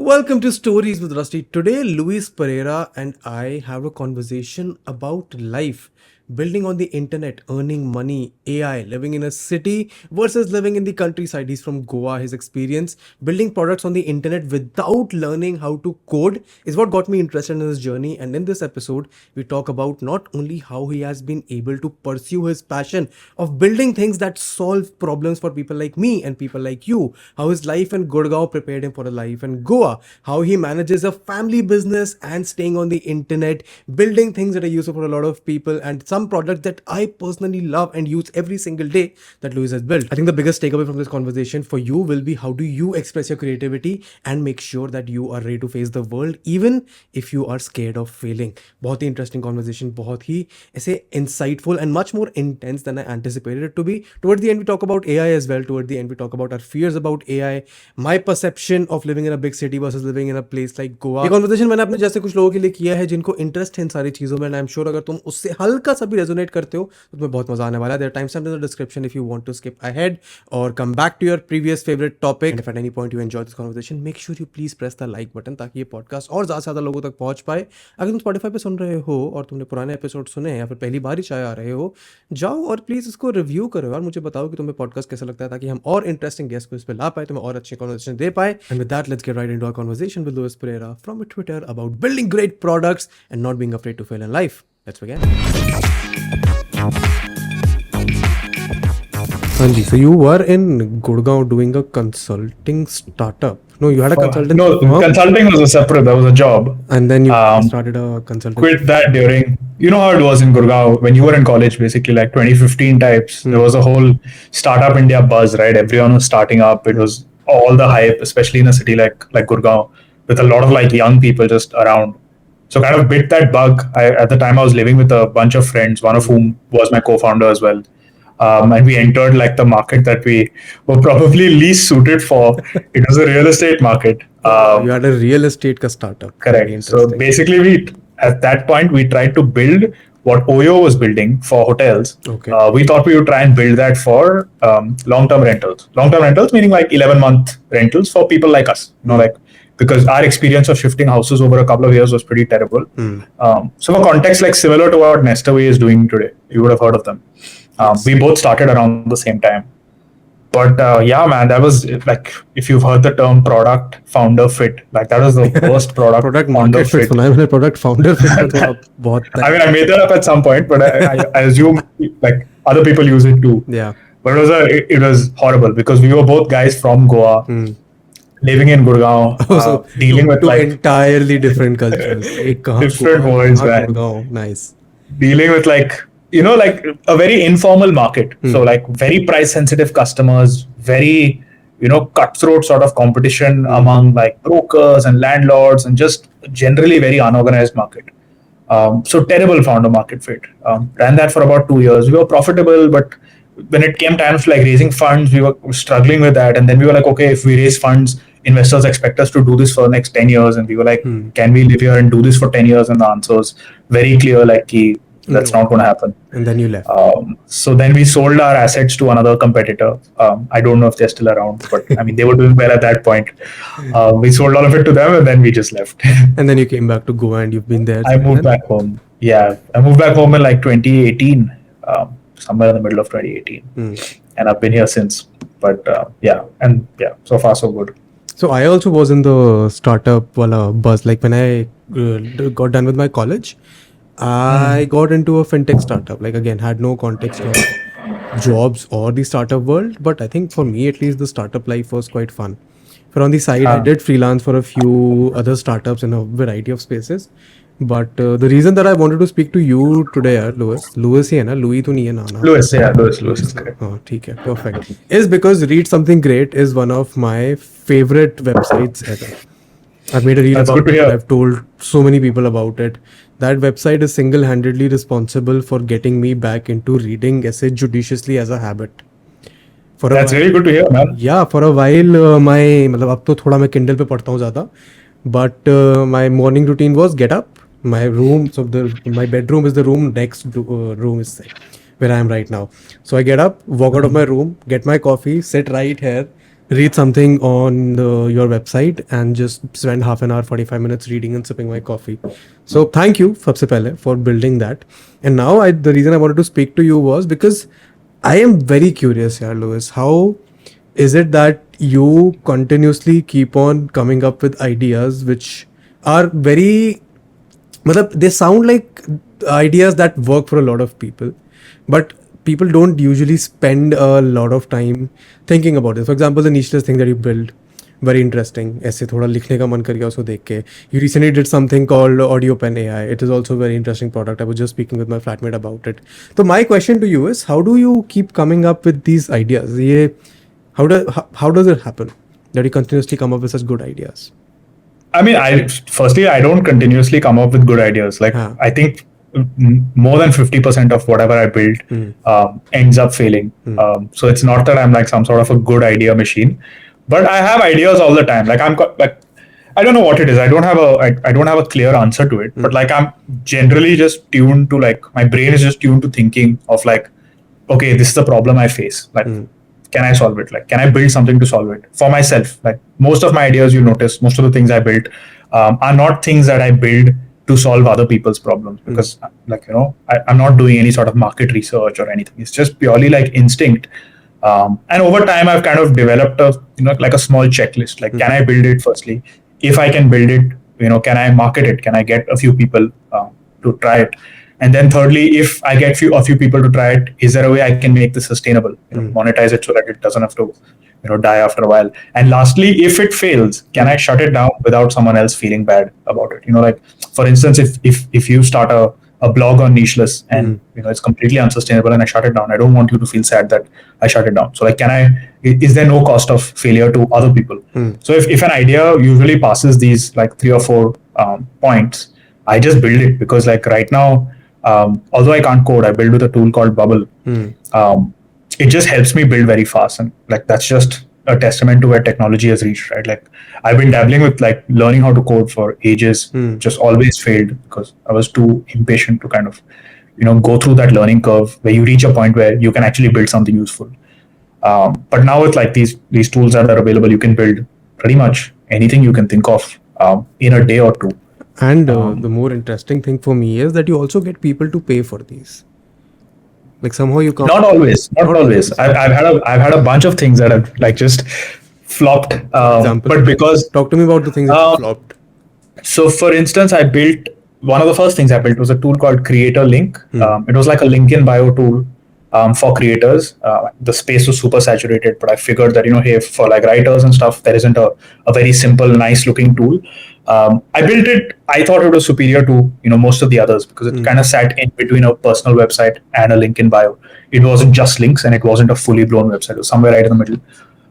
Welcome to Stories with Rusty. Today, Luis Pereira and I have a conversation about life, building on the internet, earning money, AI, living in a city versus living in the countryside. He's from Goa. His experience building products on the internet without learning how to code is what got me interested in his journey. And in this episode, we talk about not only how he has been able to pursue his passion of building things that solve problems for people like me and people like you, how his life in Gurgaon prepared him for a life in Goa, how he manages a family business and staying on the internet, building things that are useful for a lot of people, and some products that I personally love and use every single day that Luis has built. I think the biggest takeaway from this conversation for you will be how do you express your creativity and make sure that you are ready to face the world even if you are scared of failing. बहुत ही interesting conversation, बहुत ही ऐसे insightful and much more intense than I anticipated it to be. Towards the end, we talk about AI as well. Towards the end, we talk about our fears about AI, my perception of living in a big city versus living in a place like Goa. ये conversation मैंने अपने जैसे कुछ लोगों के लिए किया है जिनको interest है इन सारी चीज़ों में, and I'm sure अगर तुम उससे हल्का सा भी resonate करते हो तो तुम्हें बहुत मजा आने वाला है. There are timestamps in the description if you want to skip ahead or come back to your previous favorite topic. And if at any point you enjoy this conversation, make sure you please press the like button ताकि ये podcast और ज़्यादा से ज़्यादा लोगों तक पहुँच पाए. अगर तुम Spotify पे सुन रहे हो और तुमने पुराने एपिसोड सुने हैं या फिर पहली बार ही चाहे आ रहे हो, जाओ और प्लीज़ इसको रिव्यू करो और मुझे बताओ कि तुम्हें पॉडकास्ट कैसा लगता है ताकि हम और इंटरेस्टिंग गेस्ट को इस पे ला पाए, तुम्हें और अच्छे कॉन्वर्सेशन दे पाए. And with that let's get right into our conversation with Luis Pereira from Twitter about building great products and not being afraid to fail in life. Let's begin. Anji, so you were in Gurgaon doing a consulting startup. No, you had a consulting. No, consulting was a separate. That was a job. And then you started a consulting. Quit that during. You know how it was in Gurgaon when you were in college, basically like 2015 types. There was a whole startup India buzz, right? Everyone was starting up. It was all the hype, especially in a city like Gurgaon, with a lot of like young people just around. So kind of bit that bug. At the time I was living with a bunch of friends, one of whom was my co-founder as well. And we entered like the market that we were probably least suited for. It was a real estate market. You had a real estate ka startup. Correct. So basically at that point, we tried to build what Oyo was building for hotels. Okay. We thought we would try and build that for long-term rentals. Long-term rentals meaning like 11-month rentals for people like us. You know, like because our experience of shifting houses over a couple of years was pretty terrible. So for context, like similar to what Nestaway is doing today, you would have heard of them. We both started around the same time. But yeah, man, that was like, if you've heard the term product founder fit, like that was the worst product founder fit. Product founder fit. I mean, I made that up at some point, but I assume like other people use it too. Yeah. But it was horrible because we were both guys from Goa, living in Gurgaon, dealing with like entirely different cultures. different worlds, man. Nice. Dealing with like, you know, like a very informal market. So like very price sensitive customers, very, you know, cutthroat sort of competition among like brokers and landlords and just generally very unorganized market. So terrible founder market fit. Ran that for about 2 years. We were profitable, but when it came times like raising funds, we were struggling with that. And then we were like, okay, if we raise funds, investors expect us to do this for the next 10 years. And we were like, can we live here and do this for 10 years? And the answer was very clear, like, that's not going to happen. And then you left. So then we sold our assets to another competitor. I don't know if they're still around, but I mean, they were doing well at that point. We sold all of it to them and then we just left. And then you came back to Goa and you've been there. I moved back home. Yeah, I moved back home in like 2018, somewhere in the middle of 2018. And I've been here since. But so far so good. So I also was in the startup wala buzz. Like when I got done with my college, I got into a fintech startup. Like again, had no context of jobs or the startup world, but I think for me at least the startup life was quite fun. For on the side, I did freelance for a few other startups in a variety of spaces. But the reason that I wanted to speak to you today, Louis ही है ना, Louis तो नहीं है ना? Louis is correct. Oh, ठीक है, perfect. Is because Read Something Great is one of my favorite websites ever. I've made a reel about it. I've told so many people about it. That website is single-handedly responsible for getting me back into reading essays judiciously as a habit. That's really good to hear, man. Yeah, for a while, मतलब अब तो थोड़ा मैं Kindle पे पढ़ता हूँ ज़्यादा. But my morning routine was get up. My bedroom is the room next room is where I am right now. So I get up, walk out of my room, get my coffee, sit right here, read something on your website and just spend half an hour, 45 minutes reading and sipping my coffee. So thank you, सबसे पहले, for building that. And now the reason I wanted to speak to you was because I am very curious here, Louis. How is it that you continuously keep on coming up with ideas which are very, they sound like ideas that work for a lot of people, but people don't usually spend a lot of time thinking about this. For example, the nicheless thing that you built, very interesting. ऐसे थोड़ा लिखने का मन कर गया उसको देख के. You recently did something called Audio Pen AI. It is also a very interesting product. I was just speaking with my flatmate about it. So my question to you is, how do you keep coming up with these ideas? ये how does it happen that you continuously come up with such good ideas? I mean, I don't continuously come up with good ideas. Like, I think more than 50% of whatever I build ends up failing. So it's not that I'm like some sort of a good idea machine, but I have ideas all the time. Like like, I don't know what it is. I don't have a clear answer to it, but like I'm generally just tuned to, like, my brain is just tuned to thinking of like, okay, this is the problem I face. Like, can I solve it? Like, can I build something to solve it for myself? Like, most of my ideas, you notice, most of the things I built are not things that I build to solve other people's problems, because like, I'm not doing any sort of market research or anything. It's just purely like instinct. And over time, I've kind of developed like a small checklist. Like, can I build it firstly? If I can build it, can I market it? Can I get a few people to try it? And then thirdly, if I get a few people to try it, is there a way I can make this sustainable, monetize it so that it doesn't have to, die after a while? And lastly, if it fails, can I shut it down without someone else feeling bad about it? Like, for instance, if you start a blog on nicheless and it's completely unsustainable and I shut it down, I don't want you to feel sad that I shut it down. So like, is there no cost of failure to other people? So if an idea usually passes these like 3 or 4 points, I just build it, because like right now, although I can't code, I build with a tool called Bubble. It just helps me build very fast, and like that's just a testament to where technology has reached, right? Like, I've been dabbling with like learning how to code for ages, just always failed because I was too impatient to kind of go through that learning curve where you reach a point where you can actually build something useful. But now with like these tools that are available, you can build pretty much anything you can think of in a day or two. And the more interesting thing for me is that you also get people to pay for these. Like, somehow you come. Not always. I've had a bunch of things that have like just flopped. Example. But because Talk to me about the things that flopped. So, for instance, one of the first things I built was a tool called Creator Link. It was like a link in bio tool for creators. The space was super saturated, but I figured that hey, for like writers and stuff, there isn't a very simple, nice looking tool. I built it. I thought it was superior to most of the others, because it kind of sat in between a personal website and a link in bio. It wasn't just links, and it wasn't a fully blown website. It was somewhere right in the middle.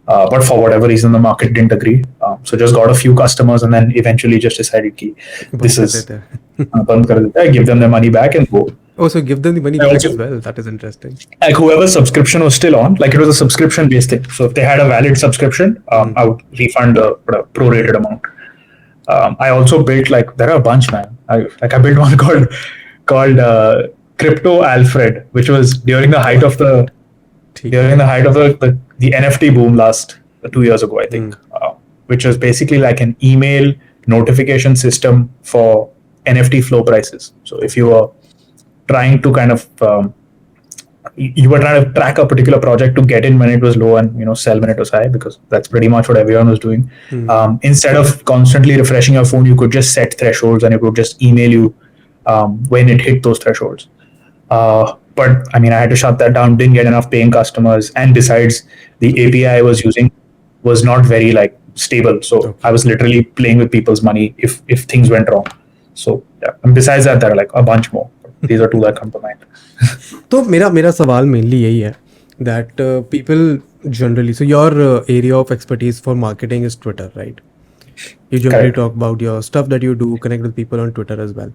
But for whatever reason, the market didn't agree. So just got a few customers, and then eventually just decided this is give them their money back and go. Oh, so give them the money back as well. That is interesting. Like, whoever's subscription was still on, like, it was a subscription based thing. So if they had a valid subscription, I would refund a prorated amount. I also built, like, there are a bunch, man. I built one called Crypto Alfred, which was during the height of the NFT boom last 2 years ago, I think, which was basically like an email notification system for NFT flow prices. So if you were trying to kind of track a particular project to get in when it was low and sell when it was high, because that's pretty much what everyone was doing. Instead of constantly refreshing your phone, you could just set thresholds and it would just email you when it hit those thresholds. But I mean, I had to shut that down, didn't get enough paying customers, and besides, the API I was using was not very like stable. So I was literally playing with people's money if things went wrong. So yeah. And besides that, there are like a bunch more. These are two that come to mind. तो मेरा सवाल mainly यही है that people generally, so your area of expertise for marketing is Twitter, right? You generally talk about your stuff that you do, connect with people on Twitter as well.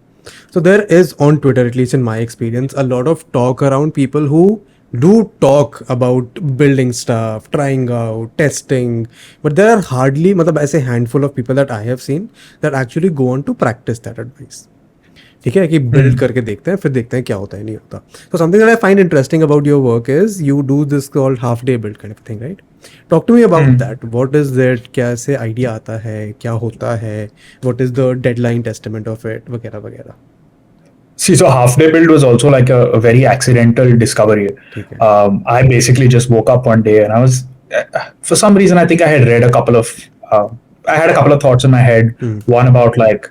So there is on Twitter, at least in my experience, a lot of talk around people who do talk about building stuff, trying out, testing, but there are hardly, मतलब ऐसे handful of people that I have seen that actually go on to practice that advice. ठीक है, कि build करके देखते हैं, फिर देखते हैं क्या होता है नहीं होता. So something that I find interesting about your work is you do this called half day build kind of thing, right? Talk to me about that. What is that? कैसे आइडिया आता है, क्या होता है, what is the deadline testament of it, वगैरह वगैरह. See, so half day build was also like a very accidental discovery. ठीक है. I basically just woke up one day and I was, for some reason, I think I had read a couple of, I had a couple of thoughts in my head. One about like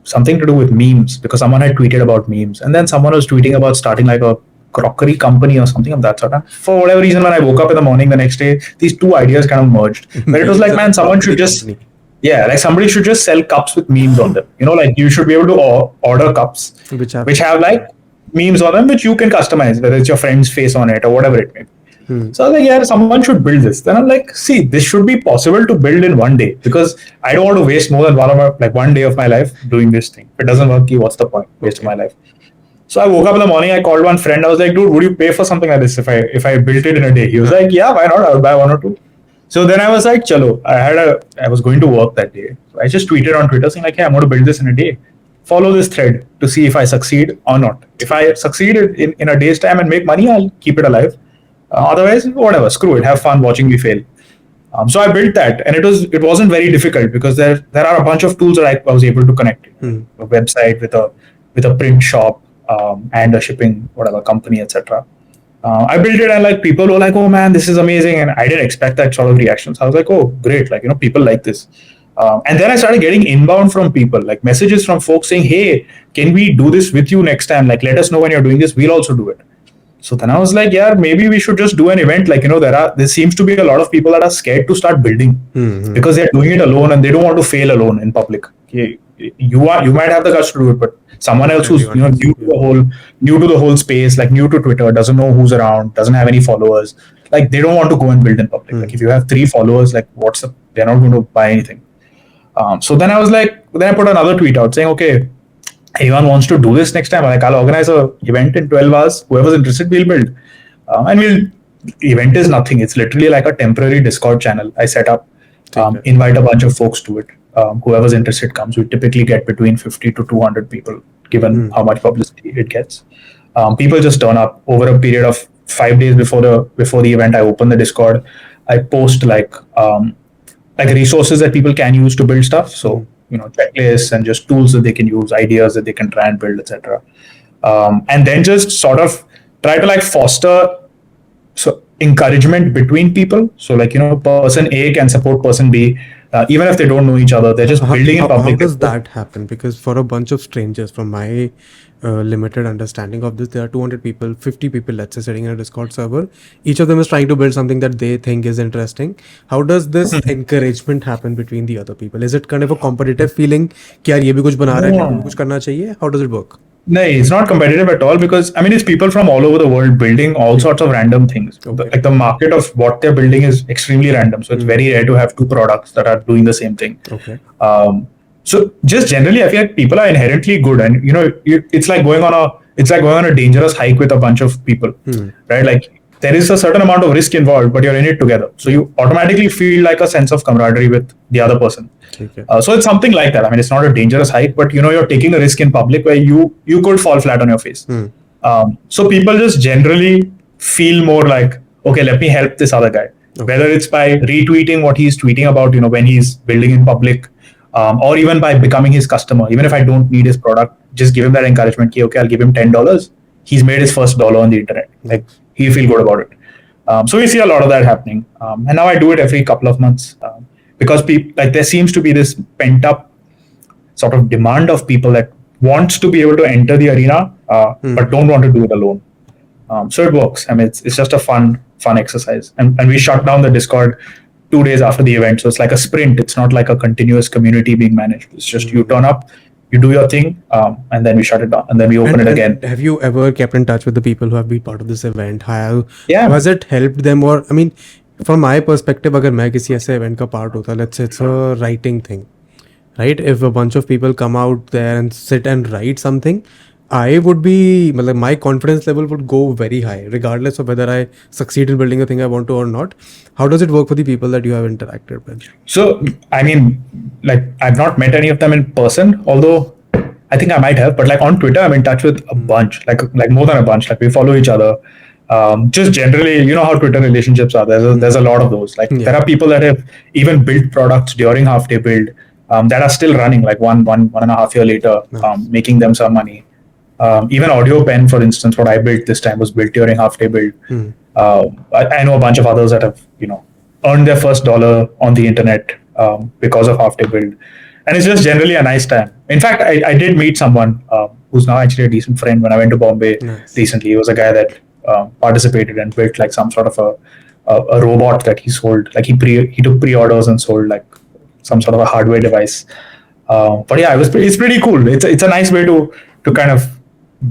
something to do with memes, because someone had tweeted about memes, and then someone was tweeting about starting like a crockery company or something of that sort. And for whatever reason, when I woke up in the morning the next day, these two ideas kind of merged. But it was like, man, someone should just. Yeah, like somebody should just sell cups with memes on them. You know, like you should be able to order cups which have like memes on them, which you can customize, whether it's your friend's face on it or whatever it may be. So I was like, yeah, someone should build this. Then I'm like, see, this should be possible to build in one day, because I don't want to waste more than one day of my life doing this thing. If it doesn't work, what's the point? Waste of my life. So I woke up in the morning, I called one friend. I was like, dude, would you pay for something like this if I built it in a day? He was like, yeah, why not? I'll buy one or two. So then I was like, chalo, I was going to work that day. So I just tweeted on Twitter saying like, hey, I'm going to build this in a day. Follow this thread to see if I succeed or not. If I succeed in a day's time and make money, I'll keep it alive. Otherwise, whatever, screw it. Have fun watching me fail. So I built that, and it wasn't very difficult, because there are a bunch of tools that I was able to connect. A website with a print shop, and a shipping company, etc. I built it, and like people were like, "Oh man, this is amazing!" And I didn't expect that sort of reactions. I was like, "Oh, great! Like, people like this." And then I started getting inbound from people, like messages from folks saying, "Hey, can we do this with you next time? Like, let us know when you're doing this. We'll also do it." So then I was like, "Yeah, maybe we should just do an event." Like, there seems to be a lot of people that are scared to start building because they're doing it alone and they don't want to fail alone in public. You might have the guts to do it, but someone else who's new to the whole space, like new to Twitter, doesn't know who's around, doesn't have any followers, like they don't want to go and build in public. Like if you have 3 followers, like they're not going to buy anything. So then I put another tweet out saying, okay, anyone wants to do this next time, like I'll organize a event in 12 hours. Whoever's interested, we'll build. Event is nothing. It's literally like a temporary Discord channel I set up. Invite a bunch of folks to it. Whoever's interested comes. We typically get between 50 to 200 people, given how much publicity it gets. People just turn up. Over a period of 5 days before the event, I open the Discord. I post like resources that people can use to build stuff. So checklists and just tools that they can use, ideas that they can try and build, etc. And then just sort of try to like foster encouragement between people. So like person A can support person B. Even if they don't know each other, they're just building in public. How does that happen? Because for a bunch of strangers, from my limited understanding of this, there are 200 people, 50 people, let's say, sitting in a Discord server. Each of them is trying to build something that they think is interesting. How does this encouragement happen between the other people? Is it kind of a competitive feeling? कि यार ये भी कुछ बना रहा है, ये भी कुछ करना चाहिए? How does it work? No, it's not competitive at all, because it's people from all over the world building all sorts of random things. Okay. Like the market of what they're building is extremely random, so it's very rare to have 2 products that are doing the same thing. Okay. So just generally, I feel like people are inherently good, and it's like going on a dangerous hike with a bunch of people, right? Like there is a certain amount of risk involved, but you're in it together, so you automatically feel like a sense of camaraderie with the other person. Okay. So it's something like that. It's not a dangerous hike, but you're taking a risk in public where you could fall flat on your face. So people just generally feel more like, okay, let me help this other guy. Okay. Whether it's by retweeting what he's tweeting about, when he's building in public, or even by becoming his customer. Even if I don't need his product, just give him that encouragement. Okay, I'll give him $10. He's made his first dollar on the internet. Like he'll feel good about it. So we see a lot of that happening, and now I do it every couple of months. Because there seems to be this pent up sort of demand of people that wants to be able to enter the arena, but don't want to do it alone. So it works. It's just a fun exercise. And we shut down the Discord 2 days after the event. So it's like a sprint. It's not like a continuous community being managed. It's just you turn up, you do your thing, and then we shut it down, and then we open it again. Have you ever kept in touch with the people who have been part of this event? How has it helped them? Or from my perspective, अगर मैं किसी ऐसे event का part होता, let's say it's a writing thing, right? If a bunch of people come out there and sit and write something, I would be, my confidence level would go very high, regardless of whether I succeed in building a thing I want to or not. How does it work for the people that you have interacted with? So, I've not met any of them in person, although I think I might have, but like on Twitter, I'm in touch with a bunch, like more than a bunch. Like we follow each other. Just generally, you know how Twitter relationships are. There's a lot of those. Like Yeah. there are people that have even built products during half day build that are still running, like one and a half year later, Nice. making them some money. Even Audio Pen, for instance, what I built this time was built during half day build. I know a bunch of others that have earned their first dollar on the internet because of half day build, and it's just generally a nice time. In fact, I did meet someone who's now actually a decent friend when I went to Bombay Nice. recently. He was a guy that participated and built like some sort of a robot that he sold. Like he took pre-orders and sold like some sort of a hardware device. But yeah, it's pretty cool. It's a nice way to kind of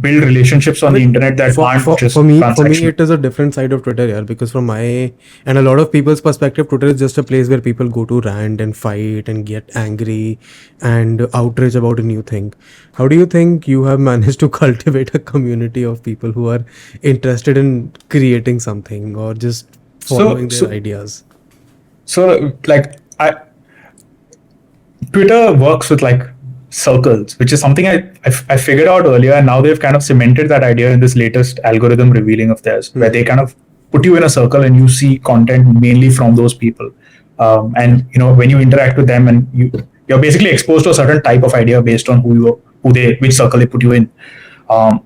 build relationships on the internet that aren't just for me, transactional. it is a different side of Twitter, yeah. Because from my and a lot of people's perspective, Twitter is just a place where people go to rant and fight and get angry and outrage about a new thing. How do you think you have managed to cultivate a community of people who are interested in creating something or just following their So ideas? so like Twitter works with like circles, which is something I figured out earlier, and now they've kind of cemented that idea in this latest algorithm revealing of theirs, where they kind of put you in a circle and you see content mainly from those people. And when you interact with them, and you're basically exposed to a certain type of idea based on which circle they put you in.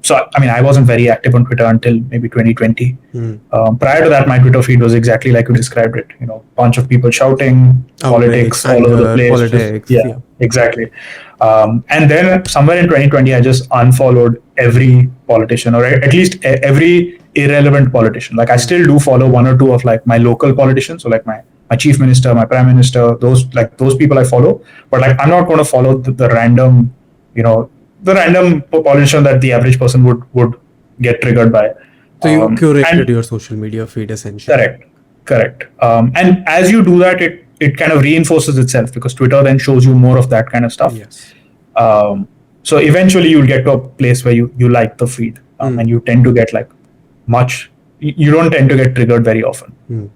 So I mean, I wasn't very active on Twitter until maybe 2020. Prior to that, my Twitter feed was exactly like you described it. Bunch of people shouting, politics all over the Anger, place. politics. Yeah, exactly. And then somewhere in 2020, I just unfollowed every politician, or at least every irrelevant politician. Like I still do follow one or two of like my local politicians, so like my chief minister, my prime minister, those people I follow. But like I'm not going to follow the random, the random politician that the average person would get triggered by. So you And curated your social media feed essentially. correct. And as you do that, it kind of reinforces itself because Twitter then shows you more of that kind of stuff. Yes. So eventually you'll get to a place where you like the feed, and you tend to get like you don't tend to get triggered very often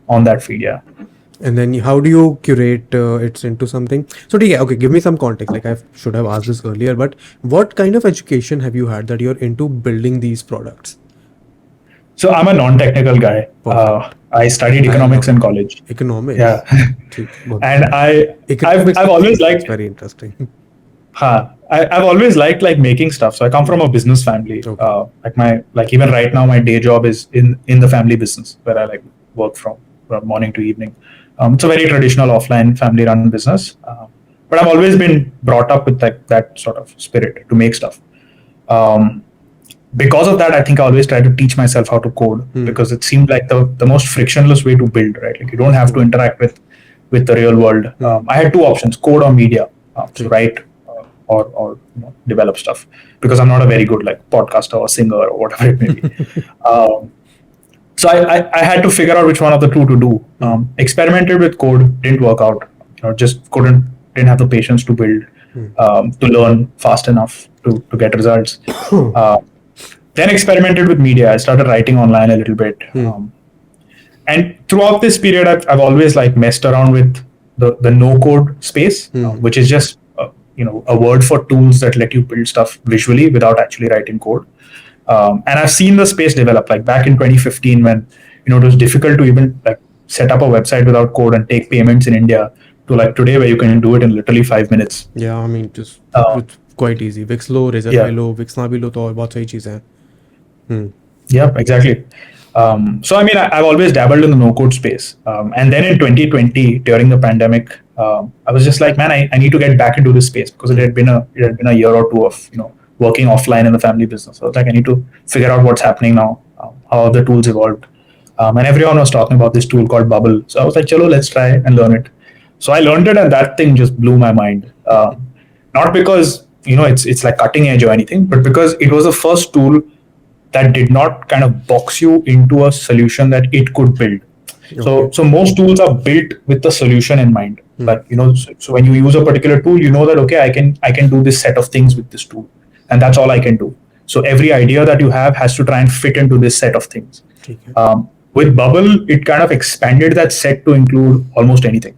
on that feed. Yeah. And then how do you curate it into something? So yeah, okay, give me some context. Like I should have asked this earlier, but what kind of education have you had that you're into building these products? So I'm a non-technical guy. I studied economics in college. Economics. Yeah. And Economics I've always liked. it's very interesting. I've always liked like making stuff. So I come from a business family. Okay. Like even right now, my day job is in the family business where I like work from morning to evening. It's a very traditional offline family run business. But I've always been brought up with like that sort of spirit to make stuff. Because of that, I think I always try to teach myself how to code because it seemed like the most frictionless way to build, right? Like you don't have to interact with the real world. I had two options: code or media. So write or develop stuff, because I'm not a very good like podcaster or singer or whatever it may be. So I had to figure out which one of the two to do. Experimented with code, didn't work out. Just didn't have the patience to build, to learn fast enough to get results. Then experimented with media. I started writing online a little bit. And throughout this period, I've always like messed around with the no code space, which is just a word for tools that let you build stuff visually without actually writing code. And I've seen the space develop, like back in 2015 when it was difficult to even like set up a website without code and take payments in India, to like today where you can do it in literally 5 minutes. Yeah, I mean just it's quite easy. Wix low, Razorpay low, Wix ना भी लो तो और बहुत सारी चीजें हैं. Yeah, exactly. So I mean, I've always dabbled in the no-code space, and then in 2020 during the pandemic, I was just like, man, I need to get back into this space because it had been a year or two of working offline in the family business. So I was like, I need to figure out what's happening now, how the tools evolved, and everyone was talking about this tool called Bubble. So I was like, chalo, let's try and learn it. So I learned it, and that thing just blew my mind. Not because it's like cutting edge or anything, but because it was the first tool that did not kind of box you into a solution that it could build. Okay. So most tools are built with the solution in mind. But so when you use a particular tool, you know that okay, I can do this set of things with this tool, and that's all I can do. So every idea that you have has to try and fit into this set of things. Okay. With Bubble, it kind of expanded that set to include almost anything.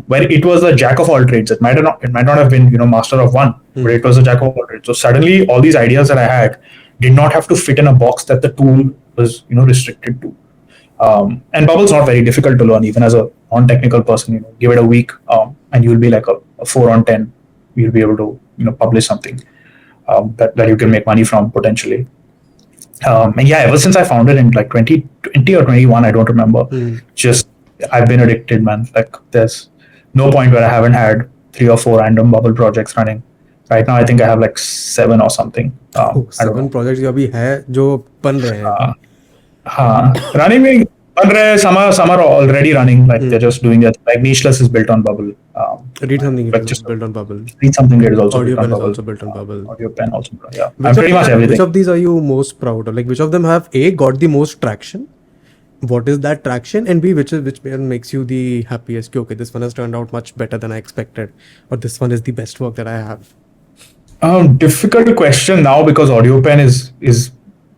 where it was a jack of all trades. It might not have been master of one, but it was a jack of all trades. So suddenly all these ideas that I had did not have to fit in a box that the tool was restricted to. And Bubble's not very difficult to learn, even as a non-technical person. Give it a week, and you'll be like a 4 on 10. You'll be able to publish something that you can make money from potentially. And yeah, ever since I found it in like 2020 or 21, I don't remember. Just I've been addicted, man. Like there's no point where I haven't had 3 or 4 random Bubble projects running. Right now, I think I have like 7 or something. I don't 7 know. Projects अभी है जो बन रहे हैं. Running में बन रहे हैं. Some are already running. Like they're just doing it. Like Nicheless is built on Bubble. Read something like is just built on Bubble. Read something great is also Audio built on pen is Bubble. also built on Bubble. Audio pen also. Yeah, Which I'm pretty much everything. Which of these are you most proud of? Like which of them have A, got the most traction? What is that traction? And B, which one makes you the happiest? Okay, this one has turned out much better than I expected, or this one is the best work that I have. Difficult question now because Audio pen is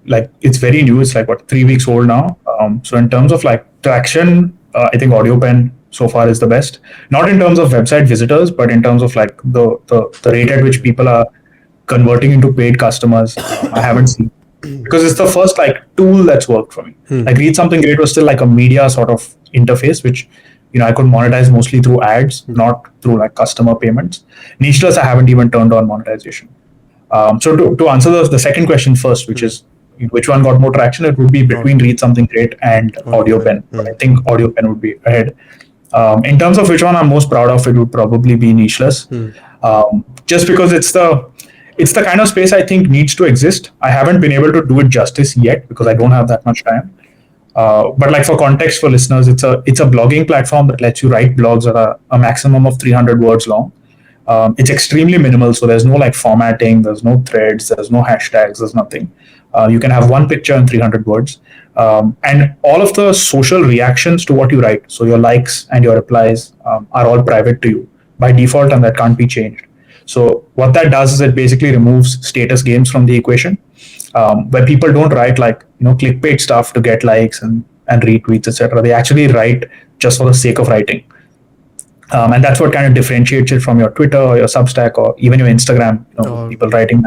like it's very new. It's like what 3 weeks old now. So in terms of like traction, I think Audio pen so far is the best. Not in terms of website visitors, but in terms of like the rate at which people are converting into paid customers. I haven't seen because it's the first like tool that's worked for me. Like Read Something Great was still like a media sort of interface, which I could monetize mostly through ads, not through like customer payments. Nicheless, I haven't even turned on monetization. So to answer the second question first, which is which one got more traction, it would be between Read Something Great and Audio pen. But I think Audio pen would be ahead. In terms of which one I'm most proud of, it would probably be Nicheless. Just because it's the kind of space I think needs to exist. I haven't been able to do it justice yet because I don't have that much time. But like for context for listeners, it's a blogging platform that lets you write blogs that are a maximum of 300 words long. It's extremely minimal, so there's no like formatting, there's no threads, there's no hashtags, there's nothing. You can have one picture and 300 words. And all of the social reactions to what you write, so your likes and your replies are all private to you by default, and that can't be changed. So what that does is it basically removes status games from the equation, where people don't write like clickbait stuff to get likes and retweets, etc. They actually write just for the sake of writing, and that's what kind of differentiates it from your Twitter or your Substack or even your Instagram. People writing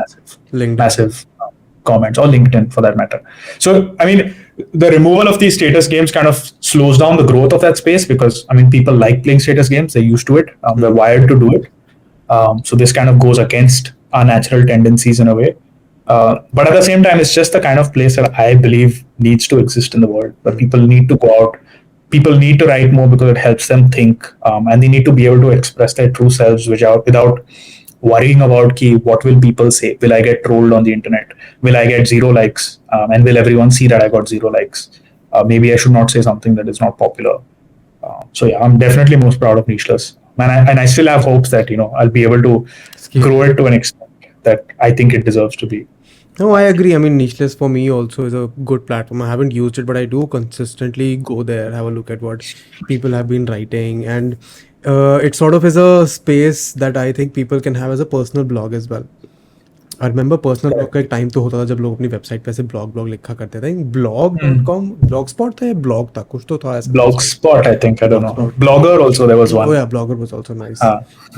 massive comments, or LinkedIn for that matter. So I mean, the removal of these status games kind of slows down the growth of that space because people like playing status games. They're used to it. They're wired to do it. So this kind of goes against our natural tendencies in a way. But at the same time, it's just the kind of place that I believe needs to exist in the world, where people need to go out. People need to write more because it helps them think, and they need to be able to express their true selves without worrying about what will people say? Will I get trolled on the internet? Will I get 0 likes? And will everyone see that I got 0 likes? Maybe I should not say something that is not popular. So yeah, I'm definitely most proud of Nicheless. And I still have hopes that I'll be able to grow it to an extent that I think it deserves to be. No, I agree. I mean, Nicheless for me also is a good platform. I haven't used it, but I do consistently go there, have a look at what people have been writing, and it sort of is a space that I think people can have as a personal blog as well. I remember personal blog का एक time तो होता था जब लोग अपनी website पे ऐसे ब्लॉग लिखा करते थे. blog.com blogspot था या blog था, कुछ तो था ऐसा. Blogspot, I think. I don't know. Blogger also, there was one. Oh yeah, Blogger was also nice.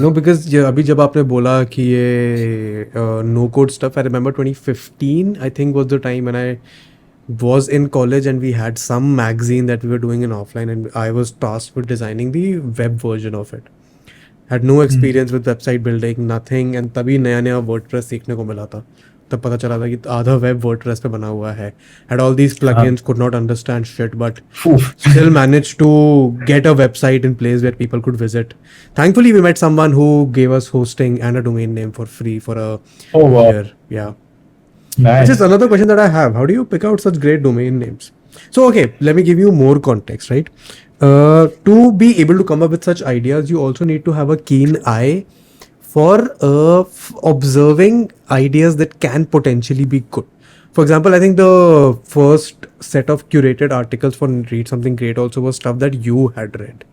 No, because अभी जब आपने बोला कि ये no code stuff, I remember 2015 I think was the time when I was in college and we had some magazine that we were doing in offline, and I was tasked with designing the web version of it. Had no experience with website building, nothing, and तभी नया WordPress सीखने को मिला था. तब पता चला था कि आधा वेब WordPress पे बना हुआ है. Had all these plugins, could not understand shit, but still managed to get a website in place where people could visit. Thankfully, we met someone who gave us hosting and a domain name for free for a year. Yeah. Nice. Which is another question that I have. How do you pick out such great domain names? So, okay, let me give you more context, right? To be able to come up with such ideas, you also need to have a keen eye for observing ideas that can potentially be good. For example, I think the first set of curated articles for Read Something Great also was stuff that you had read.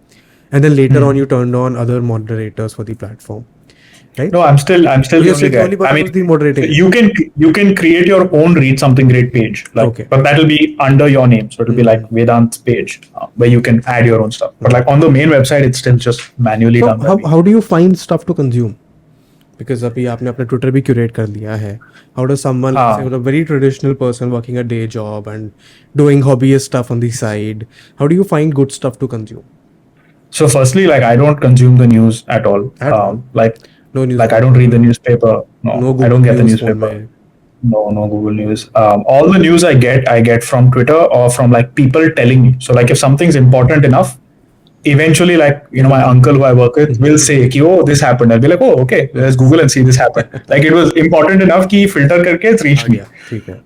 And then later on, you turned on other moderators for the platform. right? No, I'm still Oh, the you're only still the guy. only I person mean, who's the moderating it. you can create your own Read Something Great page, like, Okay. but that'll be under your name, so it'll be like Vedant's page, where you can add your own stuff. But like on the main website, it's still just manually So done by me. how do you find stuff to consume? Because अभी आपने अपना Twitter भी curate कर लिया है. How does someone, let's say, हाँ. a very traditional person working a day job and doing hobbyist stuff on the side, how do you find good stuff to consume? So firstly, like I don't consume the news at all. At all? Like No news like on I don't read the Google, newspaper. No, no I Google don't get the News phone newspaper. में. No Google News. All the news I get from Twitter or from like people telling me. So like if something's important enough, eventually like my uncle who I work with will say कि, oh, this happened. I'll be like, oh, okay, let's Google and see this happened. Like it was important enough कि filter करके it's uh reached me. गया, ठीक है.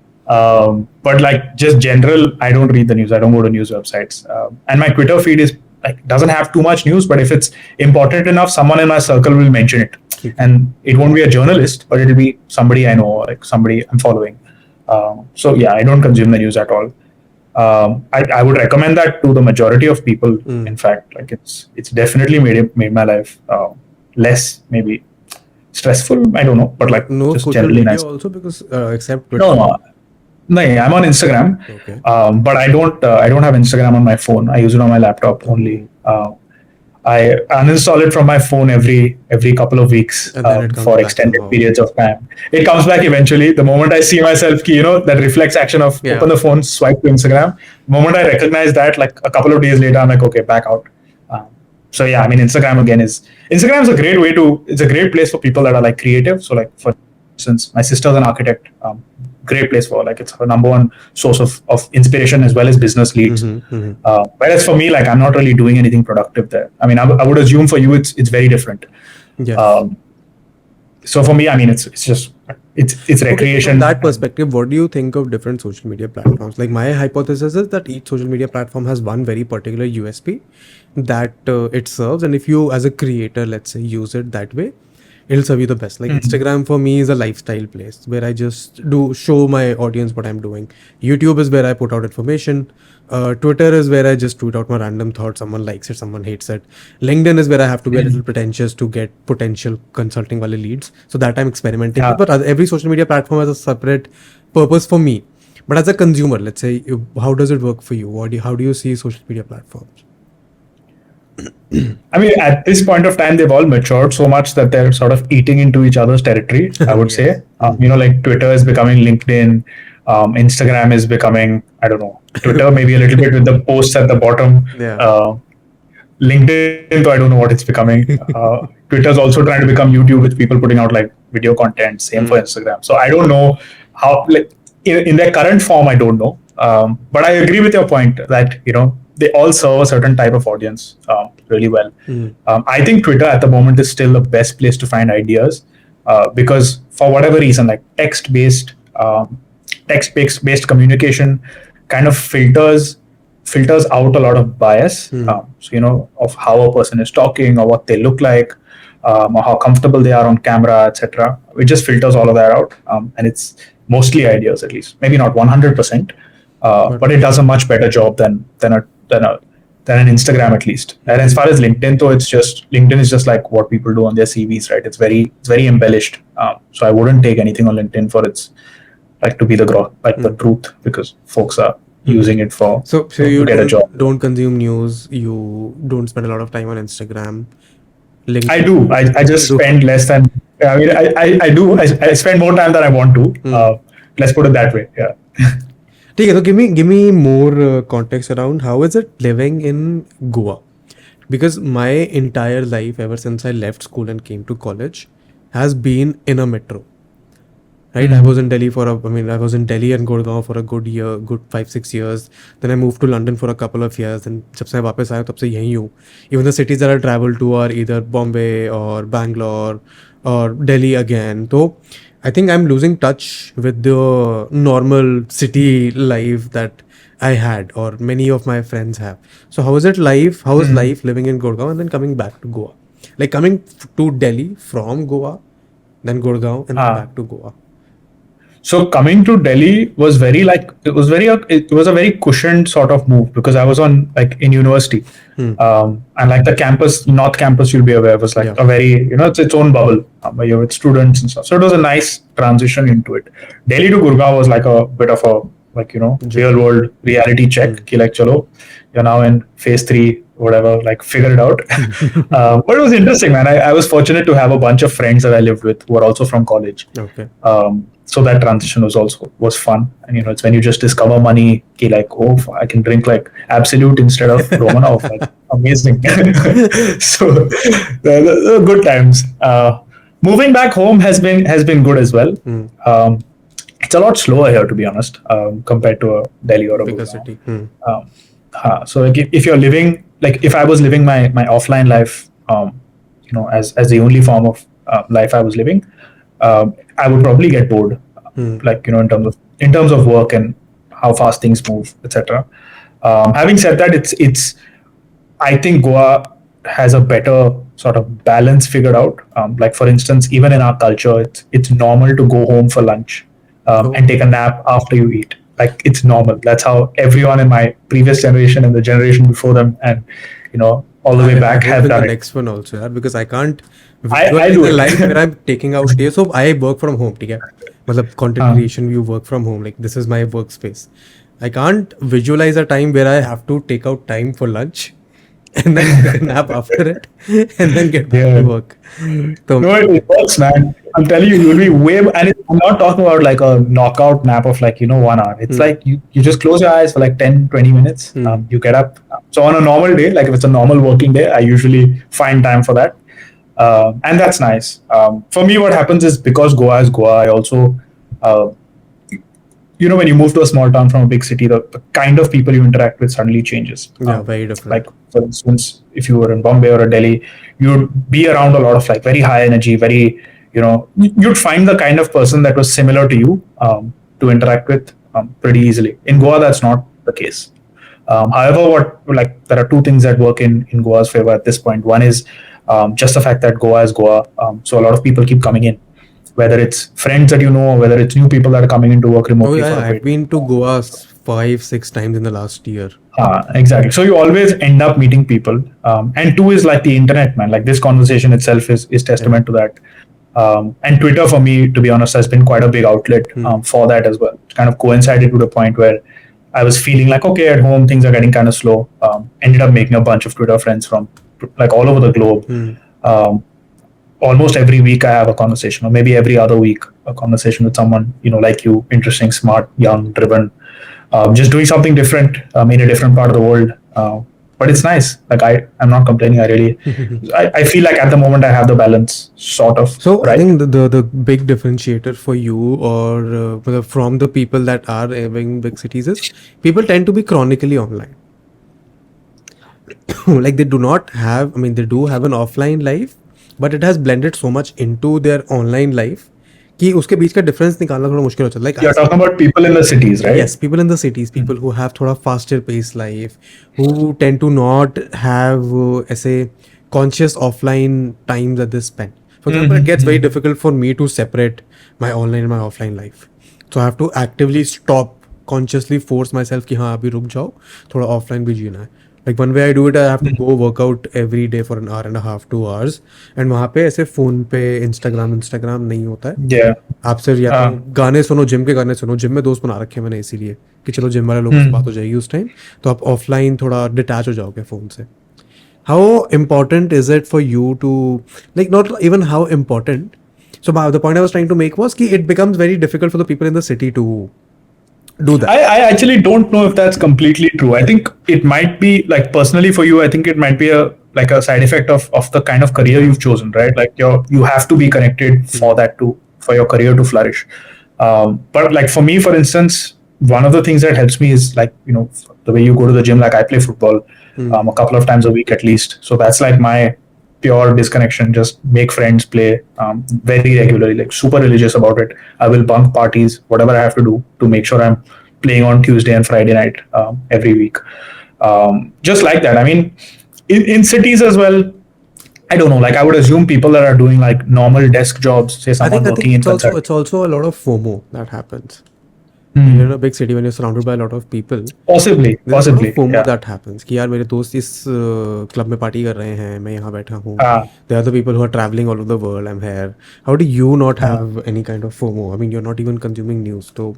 But like just general, I don't read the news. I don't go to news websites. And my Twitter feed is like doesn't have too much news, but if it's important enough, someone in my circle will mention it, ठीक है. and it won't be a journalist, but it'll be somebody I know, or like somebody I'm following. So yeah, I don't consume the news at all. I would recommend that to the majority of people. In fact, like it's definitely made my life less maybe stressful. I don't know, but like No just social generally media nice. also because except No, Twitter. no, no, I'm on Instagram, Okay. but I don't have Instagram on my phone. I use it on my laptop only. I uninstall it from my phone every couple of weeks And then it comes for back extended somehow. periods of time. It comes back eventually. The moment I see myself, that reflex action of Yeah. open the phone, swipe to Instagram. The moment I recognize that, like a couple of days later, I'm like, okay, back out. So yeah, I mean, Instagram is a great way to. It's a great place for people that are like creative. So like for instance, my sister's an architect. Great place for like it's her number one source of inspiration as well as business leads. Whereas for me, like I'm not really doing anything productive there. I mean, I would assume for you it's very different. Yes. So for me, I mean, it's just it's Okay, so from recreation. that perspective, what do you think of different social media platforms? Like my hypothesis is that each social media platform has one very particular USP that it serves, and if you, as a creator, let's say, use it that way, it'll serve you the best. Like Instagram for me is a lifestyle place where I just do show my audience what I'm doing. YouTube is where I put out information. Twitter is where I just tweet out my random thoughts. Someone likes it, someone hates it. LinkedIn is where I have to be a little pretentious to get potential consulting wale leads. So that I'm experimenting with. But every social media platform has a separate purpose for me. But as a consumer, let's say, how does it work for you? How do you see social media platforms? I mean, at this point of time, they've all matured so much that they're sort of eating into each other's territory, I would say. Like Twitter is becoming LinkedIn, Instagram is becoming, I don't know, Twitter maybe a little bit with the posts at the bottom. Yeah. LinkedIn, though I don't know what it's becoming. Twitter's also trying to become YouTube with people putting out like video content. Same for Instagram. So I don't know how, like, in their current form, I don't know. But I agree with your point that, they all serve a certain type of audience really well. I think Twitter at the moment is still the best place to find ideas because for whatever reason, like text-based communication kind of filters out a lot of bias. So of how a person is talking or what they look like, or how comfortable they are on camera, etc. It just filters all of that out, and it's mostly ideas, at least maybe not 100%, but it does a much better job than an Instagram, at least. And as far as LinkedIn, though, LinkedIn is just like what people do on their CVs, right? It's very embellished. So I wouldn't take anything on LinkedIn for its like to be the truth, because folks are using it for So to you get a job. don't consume news. You don't spend a lot of time on Instagram. LinkedIn. I do. I just spend less than. I mean, I do. I spend more time than I want to. Let's put it that way. Yeah. Okay, so give me more context around how is it living in Goa, because my entire life ever since I left school and came to college has been in a metro. Right, I was in Delhi I was in Delhi and Gurgaon for a good 5-6 years. Then I moved to London for a couple of years, and जब से वापस आया तब से यहीं हूँ. Even the cities that I travel to are either Bombay or Bangalore or Delhi again. So I think I'm losing touch with the normal city life that I had or many of my friends have. So how is life living in Gurgaon and then coming back to Goa? Like coming to Delhi from Goa, then Gurgaon and then back to Goa. So coming to Delhi was very like it was a very cushioned sort of move because I was on like in university, and like the campus, North Campus, you'll be aware, was like Yeah. a very it's its own bubble where you're with students and stuff. So it was a nice transition into it. Delhi to Gurgaon was like a bit of a like real world reality check. Ki like chalo, you're now in phase 3, whatever, like figure it out. But it was interesting, man. I was fortunate to have a bunch of friends that I lived with who were also from college. Okay. So that transition was fun, and it's when you just discover money, ki like, oh, I can drink like Absolute instead of Romanov, like amazing. So the good times. Moving back home has been good as well. It's a lot slower here, to be honest, compared to a Delhi or a Bigger Gurgaon. city. So like if you're living, like if I was living my offline life, as the only form of life I was living, I would probably get bored, like in terms of work and how fast things move, etc. Having said that, it's I think Goa has a better sort of balance figured out. Like for instance, even in our culture, it's normal to go home for lunch and take a nap after you eat. Like it's normal. That's how everyone in my previous generation and the generation before them, and all the way back I have with done the it. next one also, yeah, because I can't I visualize do the it. life where I'm taking out day. So I work from home, ठीक है? मतलब content creation, you work from home. Like this is my workspace. I can't visualize a time where I have to take out time for lunch and then take a nap after it and then get back to Yeah. work. So No, it works, man. I'm telling you, you'll be way. And I'm not talking about like a knockout nap of like 1 hour. It's like you just close your eyes for like 10, 20 minutes. You get up. So on a normal day, like if it's a normal working day, I usually find time for that, and that's nice. For me, what happens is because Goa is Goa, I also uh, when you move to a small town from a big city, the kind of people you interact with suddenly changes. yeah, very different. Like for instance, if you were in Bombay or a Delhi, you'd be around a lot of like very high energy, very you'd find the kind of person that was similar to you to interact with pretty easily. In Goa, that's not the case. However, there are two things that work in Goa's favor at this point. One is just the fact that Goa is Goa, so a lot of people keep coming in, whether it's friends that or whether it's new people that are coming in to work Oh remotely yeah, for a I've bit. been to Goa 5, 6 times in the last year. Exactly. So you always end up meeting people. And two is like the internet, man. Like this conversation itself is testament to that. And Twitter, for me, to be honest, has been quite a big outlet for that as well. It kind of coincided to the point where I was feeling like, okay, at home things are getting kind of slow. Ended up making a bunch of Twitter friends from like all over the globe. Almost every week I have a conversation, or maybe every other week, a conversation with someone, like you, interesting, smart, young, driven, just doing something different in a different part of the world. But it's nice. Like I'm not complaining. I feel like at the moment I have the balance sort of. So I right? think the big differentiator for you or from the people that are living in big cities is people tend to be chronically online. Like they do not have, I mean, they do have an offline life, but it has blended so much into their online life कि उसके बीच का difference निकालना थोड़ा मुश्किल हो जाता है. Like You're talking about people in the cities, right? yes, people in the cities, people who have थोड़ा faster paced life, who tend to not have ऐसे conscious offline times that they spend. For example, it gets very difficult for me to separate my online and my offline life. So I have to actively stop, consciously force myself कि हाँ अभी रुक जाओ, थोड़ा offline भी जीना है. Like one way I do it, I have to go work out every day for an hour and a half, 2 hours. And वहाँ पे ऐसे phone पे Instagram नहीं होता है. Yeah. आप सिर्फ या तो गाने सुनो, जिम के गाने सुनो. जिम में दोस्त बना रखे हैं मैंने इसीलिए कि चलो जिम वाले लोगों से बात हो जाएगी उस टाइम. तो आप ऑफलाइन थोड़ा डिटैच हो जाओगे फ़ोन से. How important is it for you to, like, not even how important. So the point I was trying to make was कि it becomes very difficult for the people in the city to do that. I actually don't know if that's completely true. I think it might be like personally for you, I think it might be a side effect of the kind of career you've chosen, right? Like you have to be connected for your career to flourish. But like for me, for instance, one of the things that helps me is like, the way you go to the gym, like I play football a couple of times a week at least. So that's like my pure disconnection, just make friends, play very regularly, like super religious about it. I will bunk parties, whatever I have to do to make sure I'm playing on Tuesday and Friday night every week. Just like that. I mean, in cities as well, I don't know. Like I would assume people that are doing like normal desk jobs, say I someone think working in consulting. it's also a lot of FOMO that happens. When you're in a Hmm. big city, when you're surrounded by a lot of people, Possibly, there's a lot of possibly. FOMO Yeah. that happens कि यार मेरे दोस्त इस club में party कर रहे हैं, मैं यहाँ बैठा हूँ. Uh, There are the people who are traveling all over the world. I'm here. How do you not uh, have any kind of FOMO? I mean, you're not even consuming news. तो